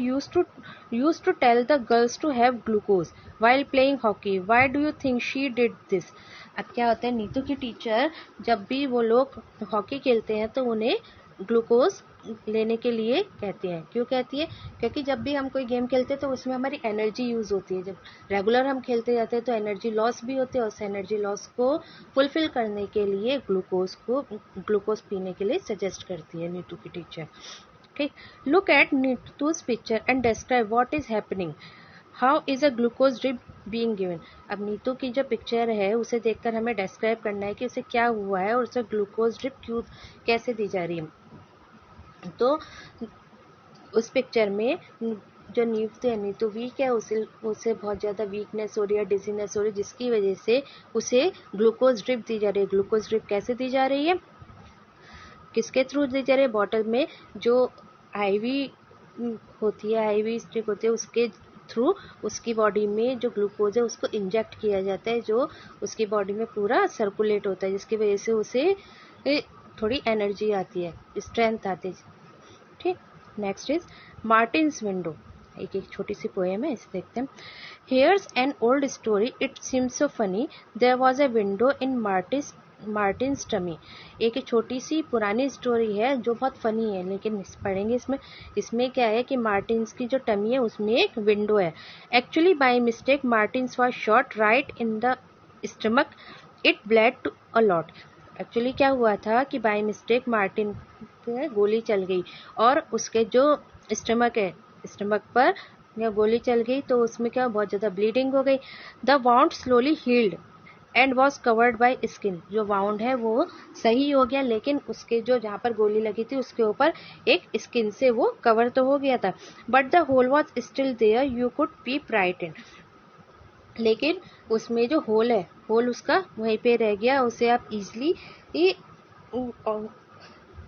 used to tell the girls to have glucose while playing hockey. Why do you think she did this? अब क्या होता है, नीतू की टीचर जब भी वो लोग हॉकी खेलते हैं तो उन्हें ग्लूकोज लेने के लिए कहती हैं। क्यों कहती है, क्योंकि जब भी हम कोई गेम खेलते हैं तो उसमें हमारी एनर्जी यूज़ होती है। जब रेगुलर हम खेलते जाते हैं तो एनर्जी लॉस भी होती है, और उस एनर्जी लॉस को फुलफिल करने के लिए ग्लूकोज पीने के लिए सजेस्ट करती है नीतू की teacher. Okay, look at Neetu's picture and describe what is happening. How is a glucose drip being given? अब नीतू की जो पिक्चर है उसे देखकर हमें डिस्क्राइब करना है कि उसे क्या हुआ है और उसे ग्लूकोज ड्रिप क्यों कैसे दी जा रही है। तो उस पिक्चर में जो नीतू वीक है, उसे बहुत ज़्यादा वीकनेस हो रही है, डिजीनेस हो रही है, जिसकी वजह से उसे ग्लूकोज ड्रिप दी जा रही है। ग्लूकोज ड्रिप कैसे दी जा रही है, किसके थ्रू दी जा रही है, बॉटल में जो आईवी होती है, आईवी स्ट्रिप होती है, उसके थ्रू उसकी बॉडी में जो ग्लूकोज है उसको इंजेक्ट किया जाता है, जो उसकी बॉडी में पूरा सर्कुलेट होता है, जिसकी वजह से उसे थोड़ी एनर्जी आती है, स्ट्रेंथ आती है। ठीक, नेक्स्ट इज मार्टिन्स विंडो। एक छोटी सी पोएम है, इसे देखते हैं। Here's an old story, it seems so funny. There was a window in Martin's tummy. एक छोटी सी पुरानी स्टोरी है जो बहुत फनी है, लेकिन पढ़ेंगे इसमें क्या है कि मार्टिन्स की जो टमी है उसमें एक विंडो है। Actually by mistake Martin's was shot right in the stomach, it bled too a lot. Actually क्या हुआ था कि बाय मिस्टेक मार्टिन पे गोली चल गई और उसके जो स्टमक पर गोली चल गई, तो उसमें क्या बहुत ज़्यादा ब्लीडिंग हो गई। The wound slowly healed and was covered by skin. जो वाउंड है वो सही हो गया, लेकिन उसके जो जहाँ पर गोली लगी थी उसके ऊपर एक स्किन से वो कवर तो हो गया था। But the hole was still there, you could peep right in. लेकिन उसमें जो होल है, होल उसका वहीं पे रह गया, उसे आप इजली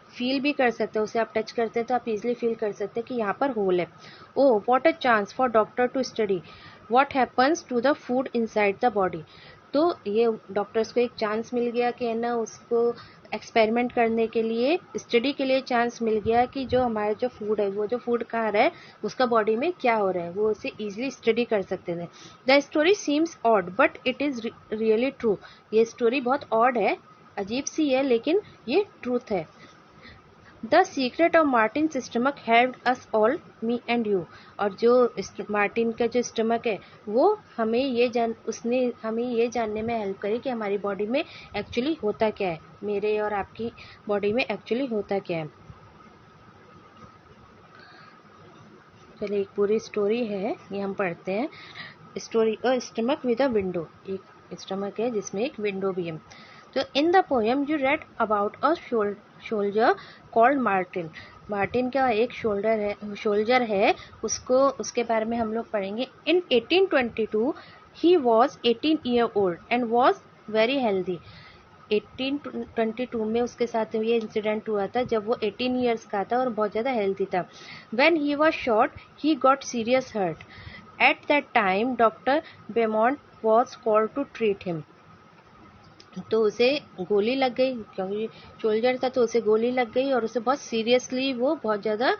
फील भी कर सकते हैं, उसे आप टच करते हैं तो आप इजीली फील कर सकते हैं कि यहाँ पर होल है। Oh what a chance for doctor to study what happens to the food inside the body. तो ये डॉक्टर्स को एक चांस मिल गया कि है ना, उसको एक्सपेरिमेंट करने के लिए, स्टडी के लिए चांस मिल गया कि जो हमारा जो फूड है, वो जो फूड खा रहा है उसका बॉडी में क्या हो रहा है, वो उसे इजीली स्टडी कर सकते थे। The story seems odd but it is really true. ये स्टोरी बहुत ऑड है, अजीब सी है, लेकिन ये ट्रूथ है। The secret of Martin stomach helped us all, me and you. और जो मार्टिन का जो स्टमक है वो उसने हमें ये जानने में हेल्प करी कि हमारी बॉडी में एक्चुअली होता क्या है, मेरे और आपकी बॉडी में एक्चुअली होता क्या है। चलिए एक पूरी स्टोरी है ये हम पढ़ते हैं। Story a stomach with a window. एक स्टमक है जिसमें एक विंडो भी है। तो in the poem you read about a soldier called Martin. Martin का एक सोल्जर है, उसके बारे में हम लोग पढ़ेंगे। इन 1822 he was 18 year old and was very healthy. 1822 में उसके साथ ये इंसिडेंट हुआ था जब वो 18 ईयर्स का था और बहुत ज़्यादा हेल्दी था। When he was shot he got serious hurt. At that time doctor Beaumont was called to treat him. तो उसे गोली लग गई, क्योंकि सोल्जर था तो उसे गोली लग गई और उसे सीरियसली वो बहुत ज़्यादा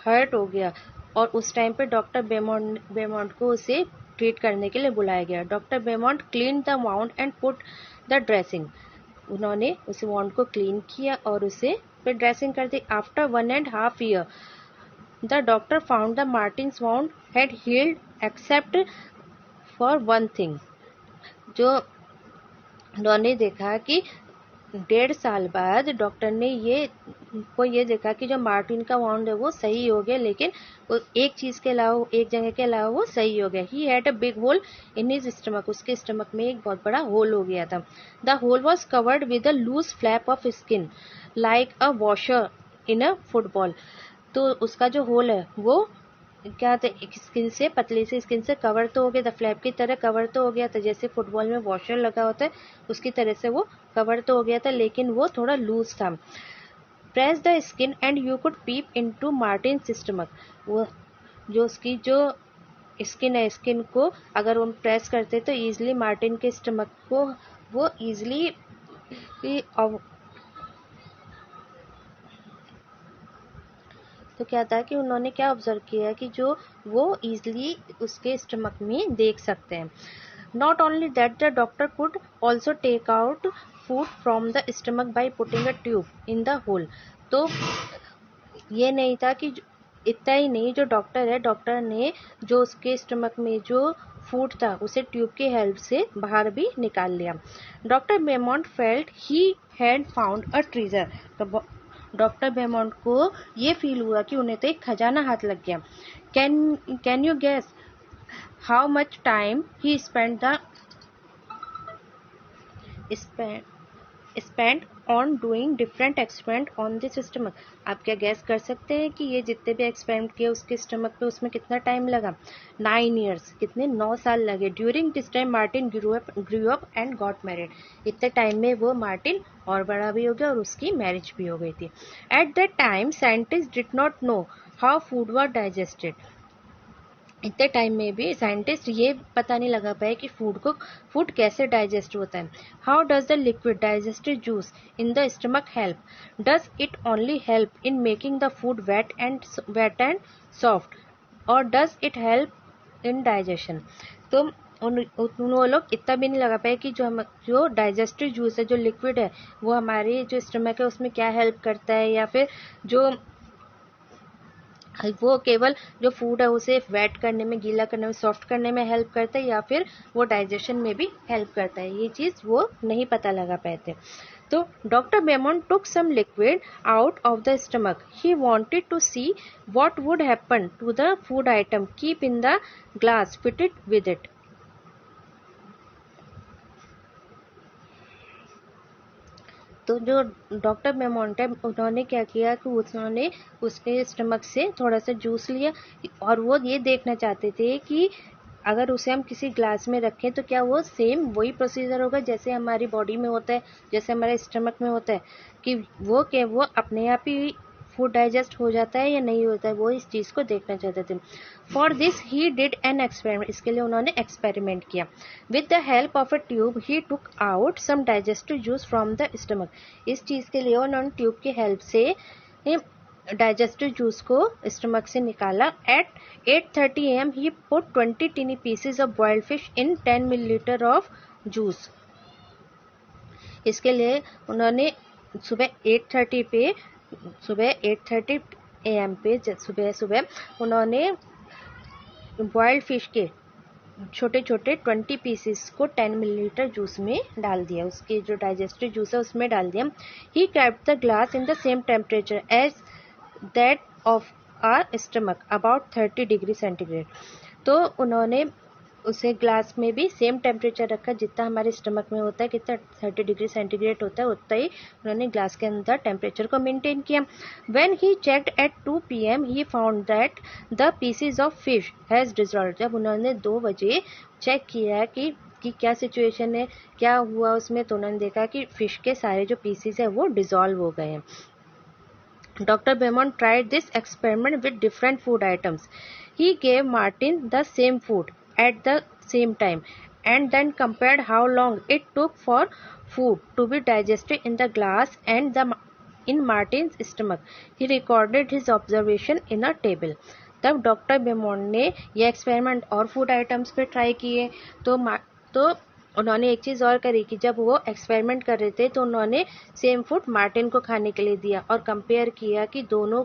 हर्ट हो गया। और उस टाइम पे डॉक्टर बेमॉन्ट को उसे ट्रीट करने के लिए बुलाया गया। Doctor Beaumont clean the wound and put the dressing. उन्होंने उस वाउंड को क्लीन किया और उसे फिर ड्रेसिंग कर दी। After 1.5 year the doctor found the Martin's wound had healed except for one thing. जो उन्होंने देखा कि 1.5 साल बाद डॉक्टर ने ये देखा कि जो मार्टिन का वाउंड है वो सही हो गया, लेकिन वो एक जगह के अलावा वो सही हो गया। He had a big hole in his stomach. उसके स्टमक में एक बहुत बड़ा होल हो गया था। The hole was covered with a loose flap of skin like a washer in a football. तो उसका जो होल है वो क्या था, एक स्किन से, पतली सी स्किन से कवर तो हो गया था, फ्लैप की तरह कवर तो हो गया था, जैसे फुटबॉल में वॉशर लगा होता है उसकी तरह से वो कवर तो हो गया था, लेकिन वो थोड़ा लूज था। Press the skin and you could peep into Martin stomach. वो जो उसकी जो स्किन है, स्किन को अगर हम प्रेस करते तो ईजिली मार्टिन के स्टमक को वो ईजिली तो क्या था कि उन्होंने क्या ऑब्जर्व किया कि जो वो ईजिली उसके स्टमक में देख सकते हैं। Not only that the doctor could also take out food from the stomach by putting a tube in the hole. तो ये नहीं था कि इतना ही नहीं, जो डॉक्टर ने जो उसके स्टमक में जो फूड था उसे ट्यूब की हेल्प से बाहर भी निकाल लिया। Doctor Beaumont felt he had found a treasure. तो डॉक्टर बेमॉन्ट को ये फील हुआ कि उन्हें तो एक खजाना हाथ लग गया। Can you guess how much time he spend spent on doing different experiment on this stomach. आप क्या गैस कर सकते हैं कि ये जितने भी एक्सपेरिमेंट किए उसके स्टमक पे उसमें कितना टाइम लगा? 9 years, कितने 9 साल लगे. During this time Martin grew up and got married. इतने टाइम में वो मार्टिन और बड़ा भी हो गया और उसकी मैरिज भी हो गई थी. Eight that time scientist did not know how food was digested. इतने टाइम में भी साइंटिस्ट ये पता नहीं लगा पाए कि फूड कैसे डाइजेस्ट होता है. How does the liquid digested juice in the stomach help? Does it only help in making the food wet and soft, और does it help in digestion? तो वो लोग इतना भी नहीं लगा पाए कि जो डाइजेस्टिव जूस है, जो लिक्विड है, वो हमारी जो स्टमक है उसमें क्या हेल्प करता है, या फिर वो केवल जो फूड है उसे वेट करने में, गीला करने में, सॉफ्ट करने में हेल्प करता है, या फिर वो डाइजेशन में भी हेल्प करता है. ये चीज़ वो नहीं पता लगा पाए थे. तो doctor Beaumont took some liquid out of the stomach. He wanted to see what would happen to the food item keep in the glass fitted with it. तो जो डॉक्टर बेमोंट है उन्होंने क्या किया कि उन्होंने उसके स्टमक से थोड़ा सा जूस लिया, और वो ये देखना चाहते थे कि अगर उसे हम किसी ग्लास में रखें तो क्या वो सेम वही प्रोसीजर होगा जैसे हमारी बॉडी में होता है, जैसे हमारे स्टमक में होता है, कि वो अपने आप ही फूड डाइजेस्ट हो जाता है या नहीं होता है. वो इस चीज़ को देखना चाहते थे. For this he did an experiment. इसके लिए उन्होंने एक्सपेरिमेंट किया. With the help of a tube he took out some digestive juice from the stomach. इस चीज़ के लिए उन्होंने ट्यूब की हेल्प से डाइजेस्टिव जूस को स्टमक से निकाला. At 8:30 AM he put 20 tiny pieces of boiled fish in 10 millilitre of juice. इसके लिए उन्होंने सुबह 8:30 AM पे सुबह उन्होंने बॉइल्ड फिश के छोटे छोटे 20 पीसेस को 10 मिलीलीटर जूस में डाल दिया. उसके जो डाइजेस्टिव जूस है उसमें डाल दिया. He kept the glass in the same temperature as that of our stomach, about 30 degree centigrade. तो उन्होंने उसे ग्लास में भी सेम टेम्परेचर रखा जितना हमारे स्टमक में होता है, कितना 30 डिग्री सेंटीग्रेड होता है, उतना ही उन्होंने ग्लास के अंदर टेम्परेचर को मेंटेन किया. When he checked at 2 PM he found that the pieces of fish has dissolved. जब उन्होंने 2 बजे चेक किया कि क्या सिचुएशन है, क्या हुआ उसमें, तो उन्होंने देखा कि फिश के सारे जो पीसेज है वो डिसॉल्व हो गए हैं. Dr. Beaumont tried this experiment with different food items. He gave Martin the same food at the same time and then compared how long it took for food to be digested in the glass and in Martin's stomach. He recorded his observation in a table. तब doctor Beaumont ने ये experiment और food items पे try किए. तो उन्होंने एक चीज़ और करी कि जब वो एक्सपेरिमेंट कर रहे थे तो उन्होंने सेम फूड मार्टिन को खाने के लिए दिया और कंपेयर किया कि दोनों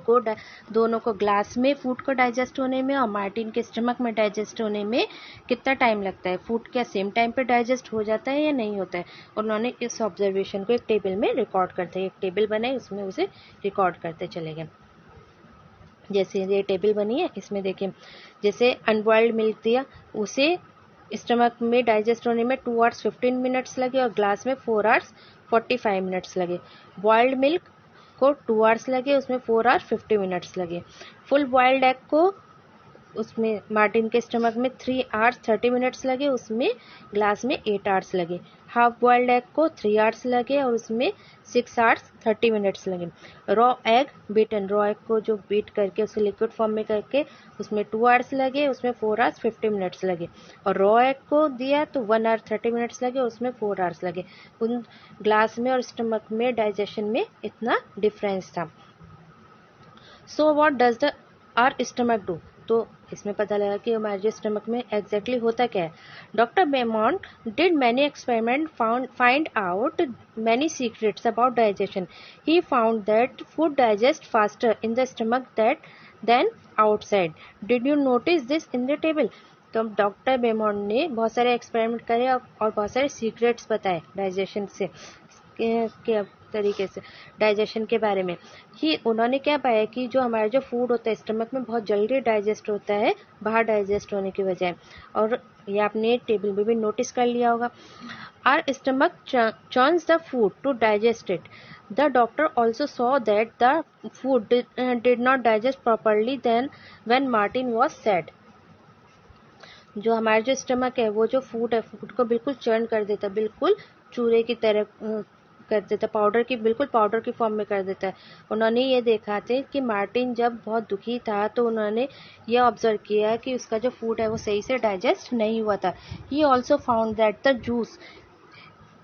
को ग्लास में फूड को डाइजेस्ट होने में और मार्टिन के स्टमक में डाइजेस्ट होने में कितना टाइम लगता है. फूड क्या सेम टाइम पे डाइजेस्ट हो जाता है या नहीं होता है. उन्होंने इस ऑब्जर्वेशन को एक टेबल में रिकॉर्ड करते, एक टेबल बनाई, उसमें उसे रिकॉर्ड करते चले गए. जैसे ये टेबल बनी है इसमें देखिए, जैसे अनबॉइल्ड मिल्क दिया, उसे स्टमक में डाइजेस्ट होने में 2 hours 15 minutes लगे और ग्लास में 4 hours 45 minutes लगे. बॉइल्ड मिल्क को 2 hours लगे, उसमें 4 hours 50 minutes लगे. फुल बॉइल्ड एग को उसमें मार्टिन के स्टमक में 3 hours 30 minutes लगे, उसमें ग्लास में 8 hours लगे. हाफ बॉइल्ड एग को 3 hours लगे और उसमें 6 hours 30 minutes लगे. Raw egg beaten, raw egg को जो बीट करके उसे लिक्विड फॉर्म में करके उसमें 2 hours लगे, उसमें 4 hours 50 minutes लगे. और रॉ एग को दिया तो 1 hour 30 minutes लगे, उसमें 4 hours लगे. उन ग्लास में और स्टमक में डाइजेशन में इतना डिफरेंस था. So what does the our stomach do. तो इसमें पता लगा कि हमारे जो स्टमक में एग्जैक्टली होता क्या है. Doctor Beaumont did many experiment find out many secrets about digestion. He found that food digest faster in the stomach than outside. Did you notice this in the table. तो doctor Beaumont ने बहुत सारे experiment करे और बहुत सारे secrets बताए digestion से के तरीके से डाइजेशन के बारे में कि उन्होंने क्या पाया कि जो हमारा जो फूड होता है स्टमक में बहुत जल्दी डाइजेस्ट होता है बाहर डाइजेस्ट होने की बजाय। और ये आपने टेबल में भी नोटिस कर लिया होगा। Are stomach churns the food to digest it. The doctor also saw that the food did not digest properly then when Martin was sad. जो हमारा जो स्टमक है वो जो फूड है फूड को बिल्कुल चर्न कर देता है, बिल्कुल चूरे की तरह कर देता है, पाउडर की बिल्कुल पाउडर की फॉर्म में कर देता है। उन्होंने ये देखा थे कि मार्टिन जब बहुत दुखी था तो उन्होंने ये ऑब्जर्व किया कि उसका जो फूड है वो सही से डाइजेस्ट नहीं हुआ था। He also found that the juice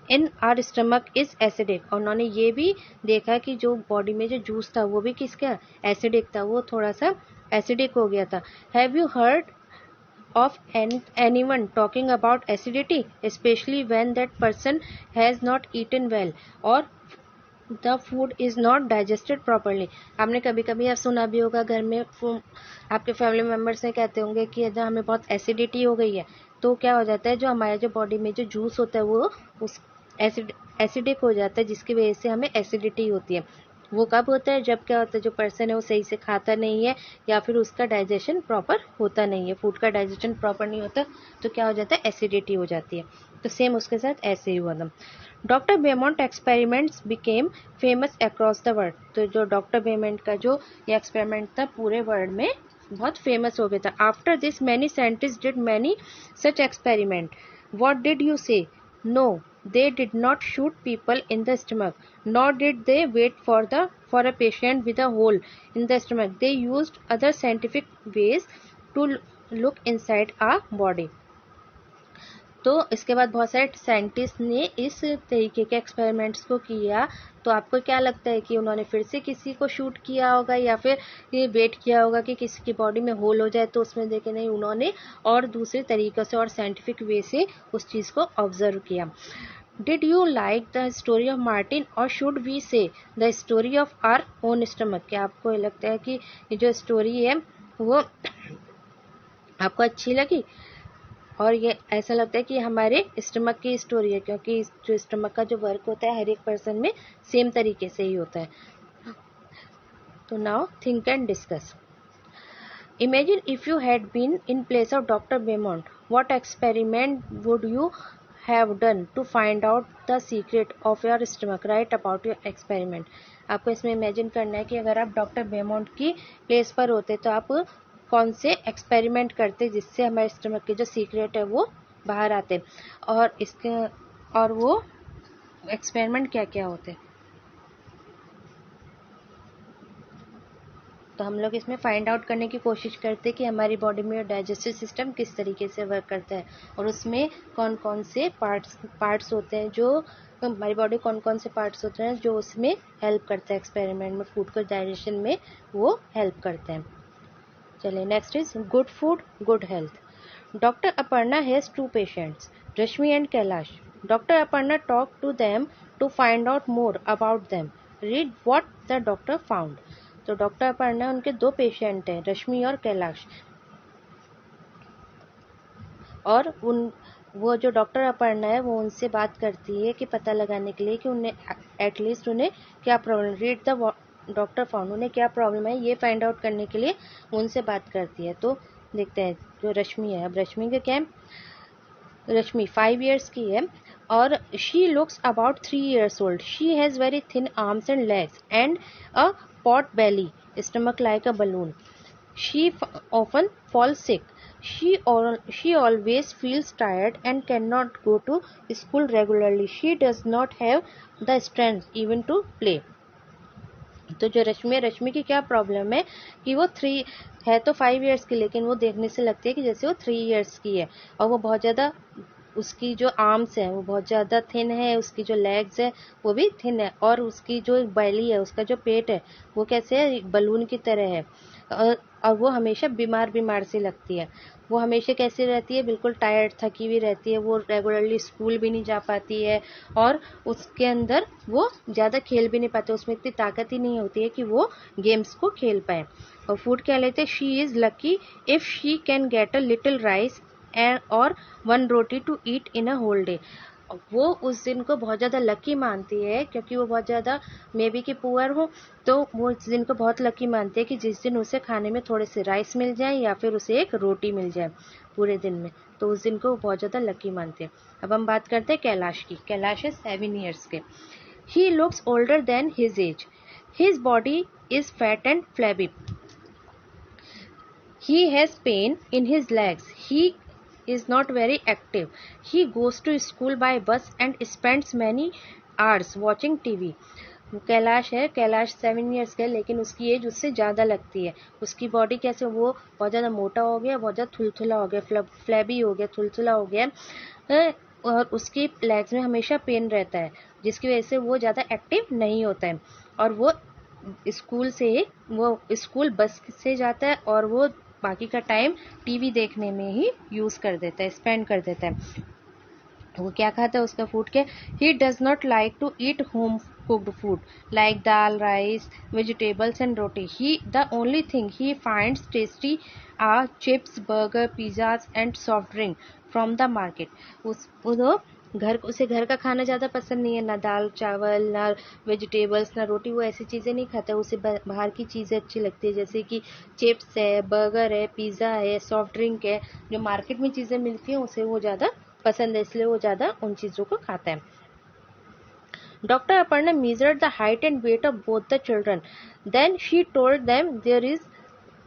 in are stomach is acidic. उन्होंने ये भी देखा कि जो बॉडी में जो जूस था वो भी किसका एसिडिक था, वो थोड़ा सा एसिडिक हो गया था। Have you heard of anyone talking about acidity, especially when that person has not eaten well or the food is not digested properly. आपने कभी कभी आप सुना भी होगा घर में आपके फैमिली मेम्बर्स से कहते होंगे कि यदि हमें बहुत एसिडिटी हो गई है तो क्या हो जाता है जो हमारे जो बॉडी में जो जूस होता है वो उस एसिडिक हो जाता है जिसकी वजह से हमें एसिडिटी होती है। वो कब होता है जब क्या होता है जो पर्सन है वो सही से खाता नहीं है या फिर उसका डाइजेशन प्रॉपर होता नहीं है, फूड का डाइजेशन प्रॉपर नहीं होता तो क्या हो जाता है एसिडिटी हो जाती है। तो सेम उसके साथ ऐसे ही हुआ था। Doctor Beaumont experiments became famous across the world. तो जो डॉक्टर बेमोंट का जो ये एक्सपेरिमेंट था पूरे वर्ल्ड में बहुत फेमस हो गया था। After this many scientist did many such experiment. What did you say? No, they did not shoot people in the stomach, nor did they wait for a patient with a hole in the stomach. They used other scientific ways to look inside our body. तो इसके बाद बहुत सारे scientist ने इस तरीके के experiments को किया। तो आपको क्या लगता है कि उन्होंने फिर से किसी को शूट किया होगा या फिर ये वेट किया होगा कि किसी की बॉडी में होल हो जाए तो उसमें देखे? नहीं, उन्होंने और दूसरे तरीक़ों से और साइंटिफिक वे से उस चीज़ को ऑब्जर्व किया। Did you like the story of Martin or should we say the story of our own stomach? क्या आपको लगता है कि ये जो स्टोरी है वो आपको अच्छी लगी और ये ऐसा लगता है कि हमारे स्टमक की स्टोरी है, क्योंकि जो स्टमक का जो वर्क होता है हर एक पर्सन में सेम तरीके से ही होता है। तो now think and discuss. Imagine if you had been in place of Dr. Beaumont. What experiment would you have done to find out the secret of your stomach? Write about your experiment. आपको इसमें imagine करना है कि अगर आप doctor बेमोंट की place पर होते तो आप कौन से एक्सपेरिमेंट करते जिससे हमारे स्टमक के जो सीक्रेट है वो बाहर आते और वो एक्सपेरिमेंट क्या क्या होते। तो हम लोग इसमें फाइंड आउट करने की कोशिश करते हैं कि हमारी बॉडी में डाइजेस्टिव सिस्टम किस तरीके से वर्क करता है और उसमें कौन कौन से पार्ट्स होते हैं, जो हमारी बॉडी कौन कौन से पार्ट्स होते हैं जो उसमें हेल्प करते हैं एक्सपेरिमेंट में फूड को डाइजेशन में वो हेल्प करते हैं। चलिए next is good food good health. Doctor Aparna has 2 patients, Rashmi and Kailash. Doctor Aparna talk to them to find out more about them. Read what the doctor found. तो डॉक्टर अपर्णा उनके 2 पेशेंट हैं, रश्मि और कैलाश, और वो जो डॉक्टर अपर्णा है वो उनसे बात करती है कि पता लगाने के लिए कि उन्हें एटलीस्ट उन्हें क्या problem, read the doctor found, उन्हें क्या प्रॉब्लम है ये फाइंड आउट करने के लिए उनसे बात करती है। तो देखते हैं जो रश्मि है, अब रश्मि का क्या है, रश्मि 5 years की है और she looks about 3 years old. She has very thin arms and legs and a pot belly, stomach like a balloon. She often falls sick. She always feels tired and cannot go to school regularly. She does not have the strength even to play. तो जो रश्मि की क्या problem है कि वो 3 है तो 5 years की, लेकिन वो देखने से लगती है कि जैसे वो 3 years की है और वो बहुत ज़्यादा, उसकी जो आर्म्स है वो बहुत ज़्यादा थिन है, उसकी जो लेग्स है वो भी थिन है और उसकी जो बैली है, उसका जो पेट है वो कैसे है, बलून की तरह है और वो हमेशा बीमार सी लगती है। वो हमेशा कैसे रहती है, बिल्कुल टायर्ड थकी हुई रहती है, वो रेगुलरली स्कूल भी नहीं जा पाती है और उसके अंदर वो ज़्यादा खेल भी नहीं पाते, उसमें इतनी ताकत ही नहीं होती है कि वो गेम्स को खेल पाए। और फूड क्या लेते हैं, she is lucky if she can get a little rice और 1 roti to eat in a whole day. वो उस दिन को बहुत ज़्यादा लकी मानती है, क्योंकि वो बहुत ज़्यादा मे बी कि पुअर हो, तो वो उस दिन को बहुत लकी मानती है कि जिस दिन उसे खाने में थोड़े से राइस मिल जाए या फिर उसे एक रोटी मिल जाए पूरे दिन में, तो उस दिन को वो बहुत ज़्यादा लकी मानते हैं। अब हम बात करते हैं कैलाश की। कैलाश है 7 years के। He looks older than his age. His body is fat and flabby. He has pain in his legs. He is not very active. He goes to school by bus and spends many hours watching TV. Kailash है, Kailash 7 years का है, लेकिन उसकी as उससे ज़्यादा लगती है। उसकी बॉडी कैसे, वो बहुत ज़्यादा मोटा हो गया, बहुत ज़्यादा थुलथुला हो गया, फ्लैबी हो गया, थुलथुला हो गया, और उसकी लेग्स में हमेशा पेन रहता है, जिसकी वजह से वो ज़्यादा एक्टिव नहीं होता है। और वो स्कूल बस से जाता है, और वो बाकी का टाइम टीवी देखने में ही यूज़ कर देता है, स्पेंड कर देता है। वो क्या खाता है, उसका फूड क्या, he does not like to eat home cooked food like dal, rice, vegetables and roti. He the only thing he finds tasty are chips, burger, pizzas and soft drink from the market. उसे घर का खाना ज़्यादा पसंद नहीं है, ना दाल चावल, ना वेजिटेबल्स, ना रोटी, वो ऐसी चीज़ें नहीं खाता। उसे बाहर की चीज़ें अच्छी लगती है, जैसे कि चिप्स है, बर्गर है, पिज़्ज़ा है, सॉफ्ट ड्रिंक है, जो मार्केट में चीज़ें मिलती हैं उसे वो ज़्यादा पसंद है, इसलिए वो ज़्यादा उन चीज़ों को खाता है। Doctor Aparna measured the height and weight of both the children. Then she told them there is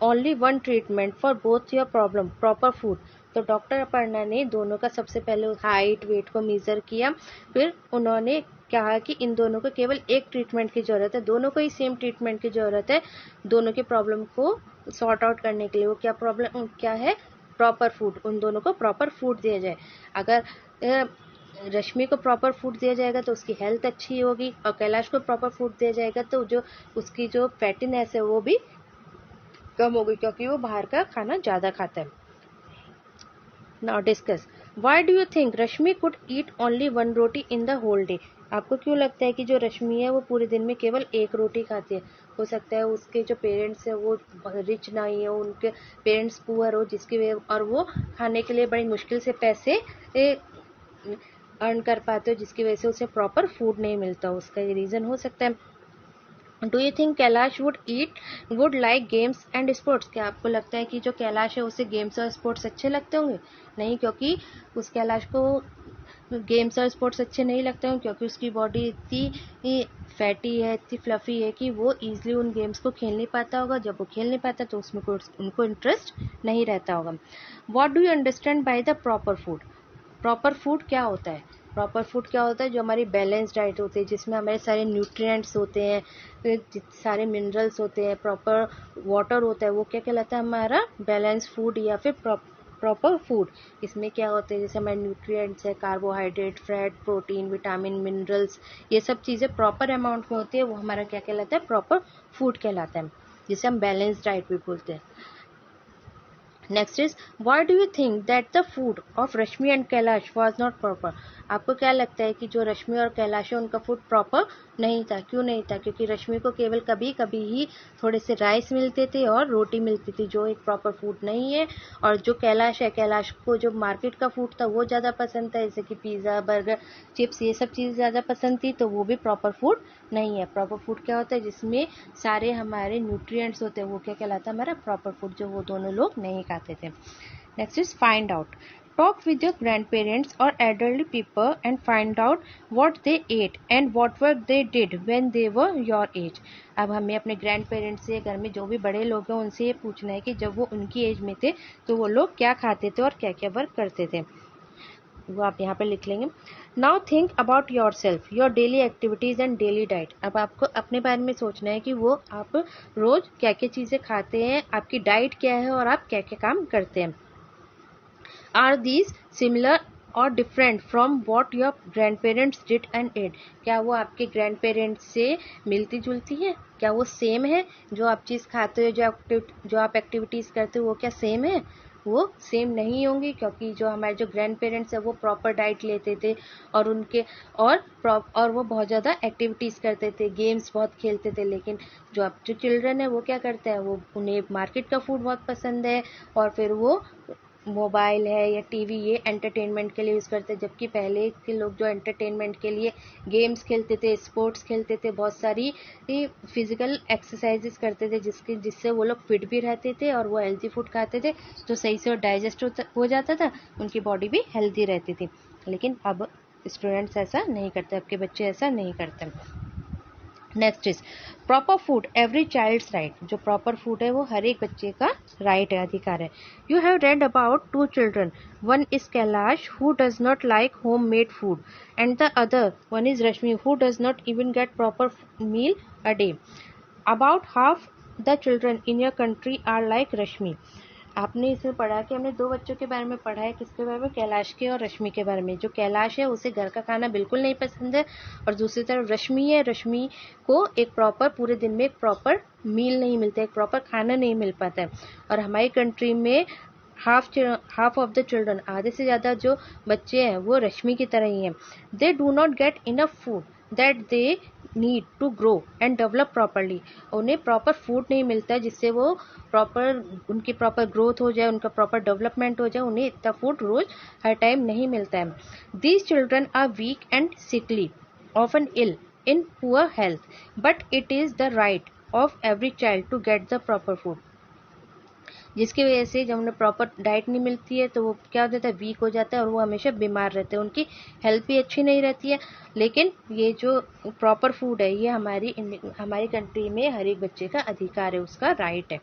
only one treatment for both your problem, proper food. तो डॉक्टर अपर्णा ने दोनों का सबसे पहले हाइट वेट को मेज़र किया, फिर उन्होंने कहा कि इन दोनों को केवल एक ट्रीटमेंट की ज़रूरत है, दोनों को ही सेम ट्रीटमेंट की ज़रूरत है दोनों के प्रॉब्लम को सॉर्ट आउट करने के लिए। वो क्या प्रॉब्लम क्या है, प्रॉपर फूड, उन दोनों को प्रॉपर फूड दिया जाए। अगर रश्मि को प्रॉपर फूड दिया जाएगा तो उसकी हेल्थ अच्छी होगी, और कैलाश को प्रॉपर फूड दिया जाएगा तो जो उसकी जो फैटीनेस है वो भी कम होगी, क्योंकि वो बाहर का खाना ज़्यादा खाता है। Now discuss, why do you think Rashmi could eat only 1 roti in the whole day. आपको क्यों लगता है कि जो रश्मि है वो पूरे दिन में केवल 1 रोटी खाती है। हो सकता है उसके जो पेरेंट्स है वो रिच नहीं हो, उनके पेरेंट्स पुअर हो, जिसकी वजह और वो खाने के लिए बड़ी मुश्किल से पैसे अर्न कर पाते हो, जिसकी वजह से उसे प्रॉपर फूड नहीं मिलता। उसका ये रीज़न हो सकता है। Do you think Kailash would like games and sports. क्या आपको लगता है कि जो कैलाश है उसे गेम्स और स्पोर्ट्स अच्छे लगते होंगे। नहीं, क्योंकि उस कैलाश को गेम्स और स्पोर्ट्स अच्छे नहीं लगते होंगे, क्योंकि उसकी बॉडी इतनी फैटी है, इतनी फ्लफी है कि वो ईजिली उन गेम्स को खेल नहीं पाता होगा। जब वो खेल नहीं पाता तो उसमें उनको इंटरेस्ट नहीं रहता होगा। What do you understand by the proper food. Proper food क्या होता है। प्रॉपर फूड क्या होता है, जो हमारी बैलेंस डाइट होती है, जिसमें हमारे सारे न्यूट्रिएंट्स होते हैं, सारे मिनरल्स होते हैं, प्रॉपर वाटर होता है, वो क्या कहलाता है, हमारा बैलेंस फूड या फिर प्रॉपर फूड। इसमें क्या होते हैं, जैसे हमारे न्यूट्रिएंट्स है, carbohydrate, fat, protein, vitamin, minerals, ये सब चीज़ें प्रॉपर अमाउंट में होती है, वो हमारा क्या कहलाता है, प्रॉपर फूड कहलाता है, जिसे हम बैलेंस डाइट भी बोलते हैं। Next is, why do you think that the food of Rashmi and Kailash was not proper. आपको क्या लगता है कि जो रश्मि और कैलाश है उनका फूड प्रॉपर नहीं था। क्यों नहीं था, क्योंकि रश्मि को केवल कभी कभी ही थोड़े से राइस मिलते थे और रोटी मिलती थी, जो एक प्रॉपर फूड नहीं है। और जो कैलाश है, कैलाश को जो मार्केट का फूड था वो ज़्यादा पसंद था, जैसे कि पिज़्ज़ा, बर्गर, चिप्स, ये सब चीज़ ज़्यादा पसंद थी, तो वो भी प्रॉपर फूड नहीं है। प्रॉपर फूड क्या होता है, जिसमें सारे हमारे न्यूट्रिएंट्स होते हैं, वो क्या कहलाता है, हमारा प्रॉपर फूड, जो वो दोनों लोग नहीं खाते थे। Next is find out, talk with your grandparents or elderly people and find out what they ate and what work they did when they were your age। अब हमें अपने ग्रैंड पेरेंट्स से, घर में जो भी बड़े लोग हैं, उनसे ये पूछना है कि जब वो उनकी एज में थे तो वो लोग क्या खाते थे और क्या क्या वर्क करते थे, वो आप यहाँ पे लिख लेंगे। Now think about your self, your daily activities and daily diet. अब आपको अपने बारे में सोचना है कि वो आप रोज़ क्या क्या चीज़ें खाते हैं, आपकी डाइट क्या है और आप क्या क्या काम करते हैं। Are these similar और different from what your grandparents did and ate. क्या वो आपके ग्रैंड पेरेंट्स से मिलती जुलती है, क्या वो सेम है, जो आप चीज़ खाते हो, जो आप एक्टिविटीज़ करते हो, वो क्या सेम है। वो सेम नहीं होंगी, क्योंकि जो हमारे जो ग्रैंड पेरेंट्स है वो प्रॉपर डाइट लेते थे, और उनके और वो बहुत ज़्यादा एक्टिविटीज़ करते थे, गेम्स बहुत खेलते थे। लेकिन जो चिल्ड्रन है वो क्या करते हैं, वो उन्हें मार्केट का फूड बहुत पसंद है, और फिर वो मोबाइल है या टीवी, ये एंटरटेनमेंट के लिए यूज़ करते हैं, जबकि पहले के लोग जो एंटरटेनमेंट के लिए गेम्स खेलते थे, स्पोर्ट्स खेलते थे, बहुत सारी फिजिकल एक्सरसाइजेस करते थे जिससे वो लोग फिट भी रहते थे और वो हेल्दी फूड खाते थे तो सही से वो डाइजेस्ट हो जाता था, उनकी बॉडी भी हेल्दी रहती थी। लेकिन अब स्टूडेंट्स ऐसा नहीं करते, अब के बच्चे ऐसा नहीं करते। Next is proper food every child's right. जो प्रॉपर फूड है वो हर एक बच्चे का राइट है, अधिकार है। You have read about 2 children, one is Kailash who does not like home made food and the other one is Rashmi who does not even get proper meal a day. About half the children in your country are like Rashmi. आपने इसमें पढ़ा कि हमने 2 बच्चों के बारे में पढ़ा है, किसके बारे में, कैलाश के और रश्मि के बारे में। जो कैलाश है उसे घर का खाना बिल्कुल नहीं पसंद है और दूसरी तरफ रश्मि है, रश्मि को एक प्रॉपर पूरे दिन में एक प्रॉपर मील नहीं मिलता, एक प्रॉपर खाना नहीं मिल पाता है। और हमारी कंट्री में हाफ ऑफ द चिल्ड्रन, आधे से ज़्यादा जो बच्चे हैं वो रश्मि की तरह ही हैं। They do not get enough food that they need to grow and develop properly. उन्हें प्रॉपर फूड नहीं मिलता है जिससे वो उनकी प्रॉपर ग्रोथ हो जाए, उनका प्रॉपर डेवलपमेंट हो जाए। उन्हें इतना फूड रोज हर टाइम नहीं मिलता है। These children are weak and sickly, often ill, in poor health, but it is the right of every child to get the proper food. जिसकी वजह से जब उन्हें प्रॉपर डाइट नहीं मिलती है तो वो क्या हो जाता है, वीक हो जाता है और वो हमेशा बीमार रहते हैं, उनकी हेल्थ भी अच्छी नहीं रहती है। लेकिन ये जो प्रॉपर फूड है ये हमारी कंट्री में हर एक बच्चे का अधिकार है, उसका राइट है।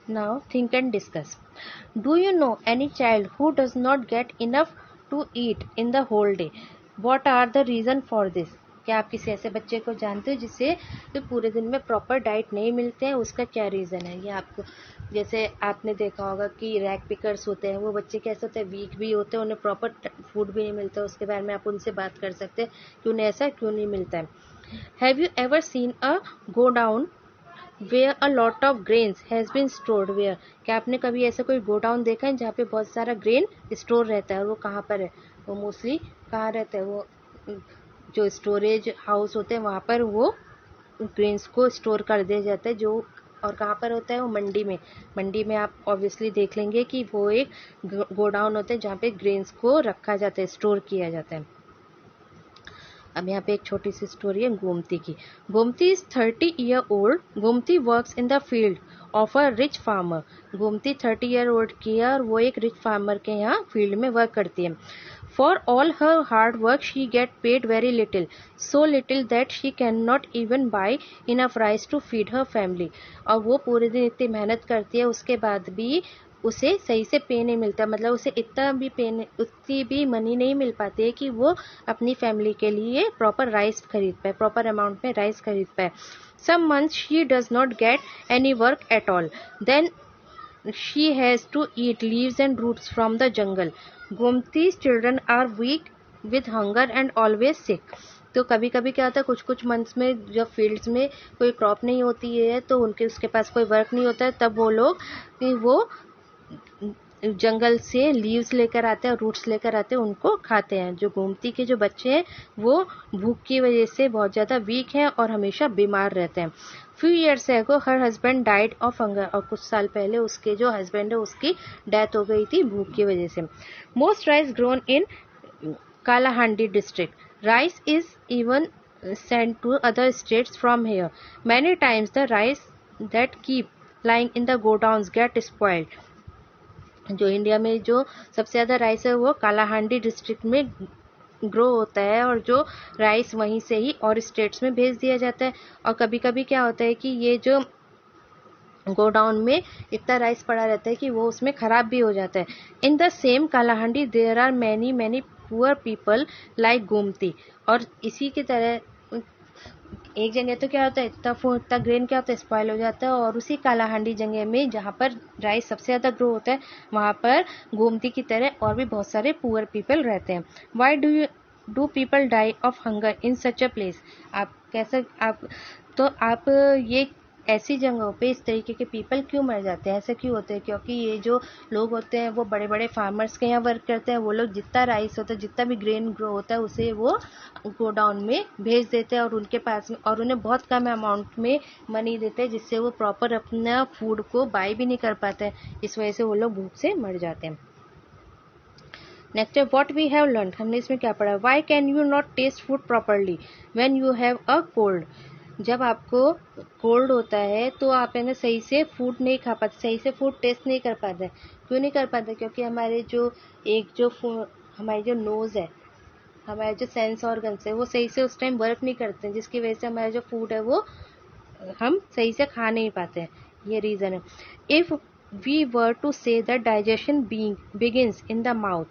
Now think and discuss. Do you know any child who does not get enough to eat in the whole day? What are the reason for this? क्या आप किसी ऐसे बच्चे को जानते हो जिससे तो पूरे दिन में प्रॉपर डाइट नहीं मिलते हैं, उसका क्या रीज़न है? ये आपको, जैसे आपने देखा होगा कि रैक पिकर्स होते हैं, वो बच्चे कैसे होते हैं, वीक भी होते हैं, उन्हें प्रॉपर फूड भी नहीं मिलता। उसके बारे में आप उनसे बात कर सकते हैं कि उन्हें ऐसा क्यों नहीं मिलता है। Have you ever seen a go down where a lot of grains has been stored where? क्या आपने कभी ऐसा कोई गोडाउन देखा है जहाँ पे बहुत सारा ग्रेन स्टोर रहता है? और वो कहाँ पर है? वो मोस्टली कहाँ रहता है? वो जो स्टोरेज हाउस होते हैं वहाँ पर वो ग्रेन्स को स्टोर कर दिया जाता है। जो और कहाँ पर होता है? वो मंडी में। मंडी में आप ऑब्वियसली देख लेंगे कि वो एक गोडाउन होता है जहाँ पे ग्रेन्स को रखा जाता है, स्टोर किया जाता है। अब यहाँ पे एक छोटी सी स्टोरी है गोमती की। Gomti is 30 year old. Gomti works in the field of a rich farmer. Gomti 30 year old की है और वो एक रिच फार्मर के यहाँ फील्ड में वर्क करती है। For all her hard work she get paid very little, so little that she can not even buy enough rice to feed her family. और वो पूरे दिन इतनी मेहनत करती है, उसके बाद भी उसे सही से पे नहीं मिलता, मतलब उसे उतनी भी मनी नहीं मिल पाती है कि वो अपनी फैमिली के लिए प्रॉपर राइस खरीद पाए, प्रॉपर अमाउंट में राइस खरीद पाए। Some months she does not get any work at all, then she has to eat leaves and roots from the jungle. Gomti's children are weak with hunger and always sick. तो कभी कभी क्या होता है, कुछ कुछ मंथ्स में जब फील्ड्स में कोई क्रॉप नहीं होती है तो उसके पास कोई वर्क नहीं होता है, तब वो जंगल से लीव्स लेकर आते हैं, रूट्स लेकर आते हैं, उनको खाते हैं। जो गोमती के जो बच्चे हैं वो भूख की वजह से बहुत ज़्यादा वीक हैं और हमेशा बीमार रहते हैं। Few years ago her husband died of hunger. और कुछ साल पहले उसके जो हस्बैंड है उसकी डेथ हो गई थी भूख की वजह से। Most rice grown in Kalahandi district. Rice is even sent to other states from here. Many times the rice that keep lying in the godowns get spoiled. जो इंडिया में जो सबसे ज़्यादा राइस है वो कालाहांडी डिस्ट्रिक्ट में ग्रो होता है और जो राइस वहीं से ही और स्टेट्स में भेज दिया जाता है। और कभी कभी क्या होता है कि ये जो गोडाउन में इतना राइस पड़ा रहता है कि वो उसमें ख़राब भी हो जाता है। In the same Kalahandi there are many many poor people like Gomti. और इसी की तरह एक जगह तो क्या होता है, इतना ग्रेन क्या होता है, स्पॉइल हो जाता है। और उसी कालाहांडी जगह में जहाँ पर राइस सबसे ज़्यादा ग्रो होता है वहाँ पर गोमती की तरह और भी बहुत सारे पुअर पीपल रहते हैं। Why do people die of hunger in such a place? आप ये ऐसी जगहों पे इस तरीके के पीपल क्यों मर जाते हैं, ऐसा क्यों होता है? क्योंकि ये जो लोग होते हैं वो बड़े बड़े फार्मर्स के यहाँ वर्क करते हैं। वो लोग जितना राइस होता है, जितना भी ग्रेन ग्रो होता है, उसे वो गोडाउन में भेज देते हैं और उनके पास में, और उन्हें बहुत कम अमाउंट में मनी देते हैं, जिससे वो प्रॉपर अपना फूड को बाय भी नहीं कर पाते हैं। इस वजह से वो लोग भूख से मर जाते हैं। नेक्स्ट है व्हाट वी हैव लर्न। हमने इसमें क्या पढ़ा? Why can you not taste food properly when you have a cold. जब आपको कोल्ड होता है तो आप है ना सही से फूड नहीं खा पाते, सही से फूड टेस्ट नहीं कर पाते। क्यों नहीं कर पाते? क्योंकि हमारे जो हमारी जो नोज़ है, हमारे जो सेंस ऑर्गन्स है, वो सही से उस टाइम वर्क नहीं करते हैं, जिसकी वजह से हमारा जो फूड है वो हम सही से खा नहीं पाते हैं। ये रीज़न है। If we were to say that digestion begins in the mouth,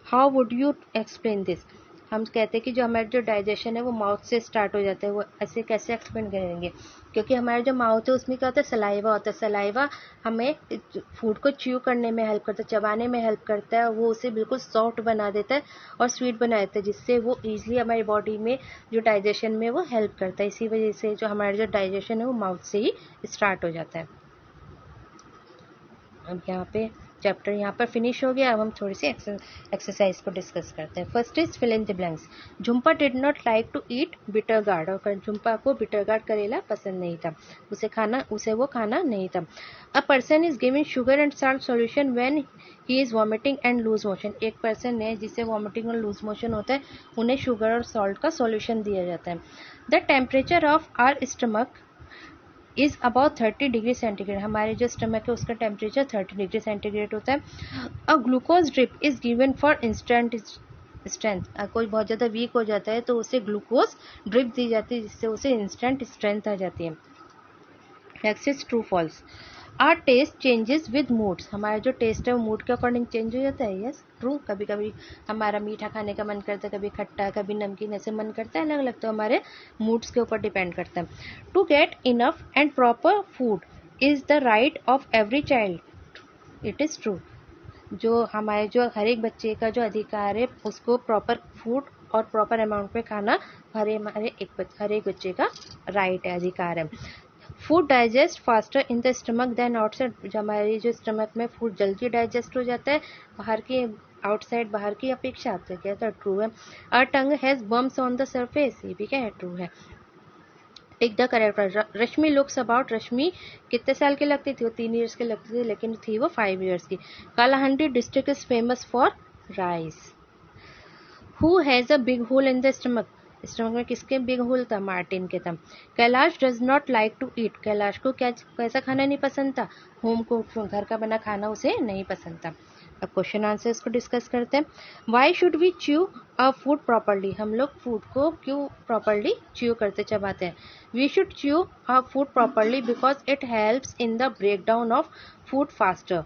how would you explain this. हम कहते हैं कि जो हमारा जो डाइजेशन है वो माउथ से स्टार्ट हो जाता है, वो ऐसे कैसे एक्सप्लेन करेंगे? क्योंकि हमारा जो माउथ है उसमें क्या होता है? सलाइवा होता है। सलाइवा हमें फूड को च्यू करने में हेल्प करता है, चबाने में हेल्प करता है। वो उसे बिल्कुल सॉफ्ट बना देता है और स्वीट बना देता है, जिससे वो ईजिली हमारी बॉडी में जो डाइजेशन में वो हेल्प करता है। इसी वजह से जो हमारा जो डाइजेशन है वो माउथ से ही स्टार्ट हो जाता है। अब यहाँ पे चैप्टर यहाँ पर फिनिश हो गया। अब हम थोड़ी सी एक्सरसाइज को डिस्कस करते हैं। First is fill in the blanks. Jhumpa did not like to eat bitter gourd, और झुम्पा को बिटर गार्ड करेला पसंद नहीं था, उसे वो खाना नहीं था। A person is giving sugar and salt solution when he is vomiting and loose motion. एक पर्सन है जिसे वॉमिटिंग और लूज मोशन होता है, उन्हें शुगर और सॉल्ट का सॉल्यूशन दिया जाता है। The temperature of our stomach is about 30 degree centigrade. हमारे जो स्टमक है उसका टेम्परेचर 30 डिग्री सेंटीग्रेड होता है। अ glucose drip is given for instant strength. कोई बहुत ज़्यादा वीक हो जाता है तो उसे ग्लूकोज ड्रिप दी जाती है, जिससे उसे इंस्टेंट स्ट्रेंथ आ जाती है। Next is true false. Our taste changes with moods. हमारा जो टेस्ट है वो मूड के अकॉर्डिंग चेंज हो जाता है। Yes true. कभी कभी हमारा मीठा खाने का मन करता है, कभी खट्टा, कभी नमकीन, ऐसे मन करता है अलग अलग, तो हमारे मूड्स के ऊपर डिपेंड करता है। To get enough and proper food is the right of every child. It is true. जो हर एक बच्चे का जो अधिकार है उसको प्रॉपर फूड और प्रॉपर अमाउंट में खाना हर एक बच्चे का राइट है, अधिकार है। Food digest faster in the stomach than outside. जो हमारी जो स्टमक में फूड जल्दी डाइजेस्ट हो जाता है बाहर की अपेक्षा। आपसे क्या था? ट्रू है। Our tongue has bumps on the surface. ये भी क्या है? ट्रू है। Tick the correct. Rashmi looks about. Rashmi कितने साल की लगती थी? वो 3 ईयर्स की लगती थी, लेकिन थी वो 5 ईयर्स की। Kalahandi district is famous for rice. Who has a big hole in the stomach. Stomach में किसके बिग होल था? मार्टिन के था। Kailash does not like to eat. Kailash को कैसा खाना नहीं पसंद था? होम कुक, घर का बना खाना उसे नहीं पसंद था। अब क्वेश्चन आंसर्स को डिस्कस करते हैं। Why should we chew a food properly. हम लोग फूड को क्यों प्रॉपरली च्यू करते, चबाते हैं? We should chew a food properly because it helps in the break down of food faster,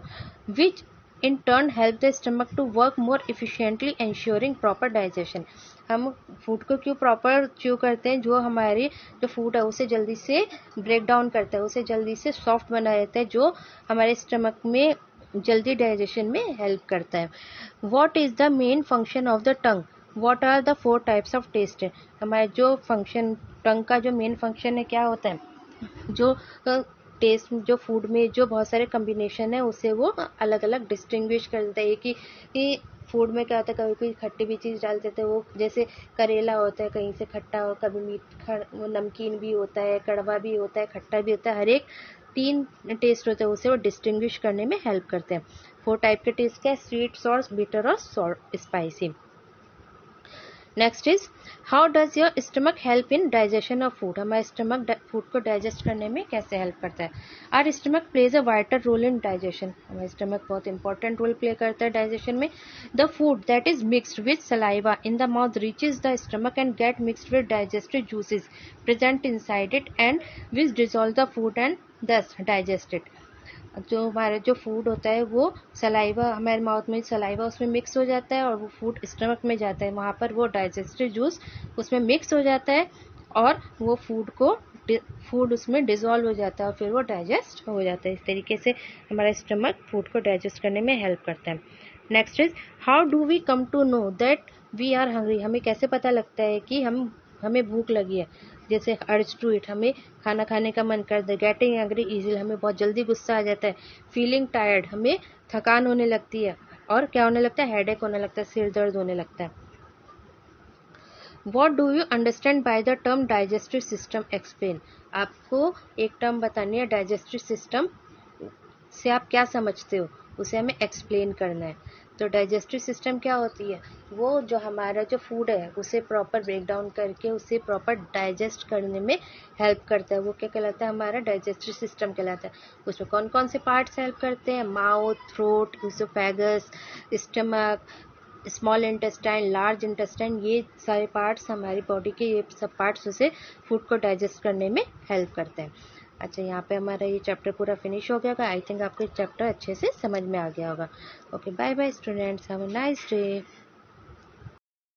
which in turn help the stomach to work more efficiently ensuring proper digestion। हम food को क्यों proper chew करते हैं? जो हमारी जो food है उसे जल्दी से ब्रेक डाउन करता है, उसे जल्दी से सॉफ्ट बना देता है, जो हमारे स्टमक में जल्दी डाइजेशन में हेल्प करता है। What is the main function of the tongue? What are the 4 types of taste? हमारे जो फंक्शन, टंग का जो मेन फंक्शन है क्या होता है? जो टेस्ट, जो फूड में जो बहुत सारे कम्बिनेशन है उसे वो अलग अलग डिस्टिंग्विश कर देता है। कि फूड में क्या होता है, कभी कोई खट्टी भी चीज़ डाल देते हैं, वो जैसे करेला होता है कहीं से खट्टा हो, कभी नमकीन भी होता है, कड़वा भी होता है, खट्टा भी होता है। हर एक 3 टेस्ट होते हैं, उसे वो डिस्टिंग्विश करने में हेल्प करते हैं। 4 टाइप के टेस्ट क्या है? स्वीट, सॉर, बिटर और spicy. Next is how does your stomach help in digestion of food. हमारा स्टमक फूड को डाइजेस्ट करने में कैसे हेल्प करता है? Our stomach plays a vital role in digestion. हमारा स्टमक बहुत इंपॉर्टेंट रोल प्ले करता है डाइजेशन में। The food that is mixed with saliva in the mouth reaches the stomach and get mixed with digestive juices present inside it and which dissolve the food and दस digest it. जो हमारा जो food होता है वो saliva, हमारे mouth में saliva उसमें मिक्स हो जाता है और वो फूड स्टमक में जाता है, वहाँ पर वो डाइजेस्टिव जूस उसमें मिक्स हो जाता है और वो फूड उसमें डिज़ोल्व हो जाता है और फिर वो डाइजेस्ट हो जाता है। इस तरीके से हमारा स्टमक फूड को डाइजेस्ट करने में हेल्प करता है। Next is how do we come to know that we are hungry. हमें कैसे पता लगता है कि हमें भूख लगी है? जैसे अर्ज टू ईट, हमें खाना खाने का मन करता है। गेटिंग एंग्री इजीली, हमें बहुत जल्दी गुस्सा आ जाता है। फीलिंग टायर्ड, हमें थकान होने लगती है। और क्या होने लगता है, हेडेक होने लगता है, सिर दर्द होने लगता है। What do you understand by the term digestive system, explain. आपको एक टर्म बतानी है, डाइजेस्टिव सिस्टम से आप क्या समझते हो, उसे हमें एक्सप्लेन करना है। तो डाइजेस्टिव सिस्टम क्या होती है, वो जो हमारा जो फूड है उसे प्रॉपर ब्रेक डाउन करके उसे प्रॉपर डाइजेस्ट करने में हेल्प करता है। वो क्या कहलाता है, हमारा डाइजेस्टिव सिस्टम कहलाता है। उसमें कौन कौन से पार्ट्स हेल्प करते हैं, mouth, throat, oesophagus, stomach, small intestine, large intestine, ये सारे पार्ट्स हमारी बॉडी के, ये सब पार्ट्स उसे फूड को डाइजेस्ट करने में हेल्प करते हैं। अच्छा, यहाँ पे हमारा ये चैप्टर पूरा फिनिश हो गया होगा। आई थिंक आपको चैप्टर अच्छे से समझ में आ गया होगा। Okay, bye bye students, have a nice day.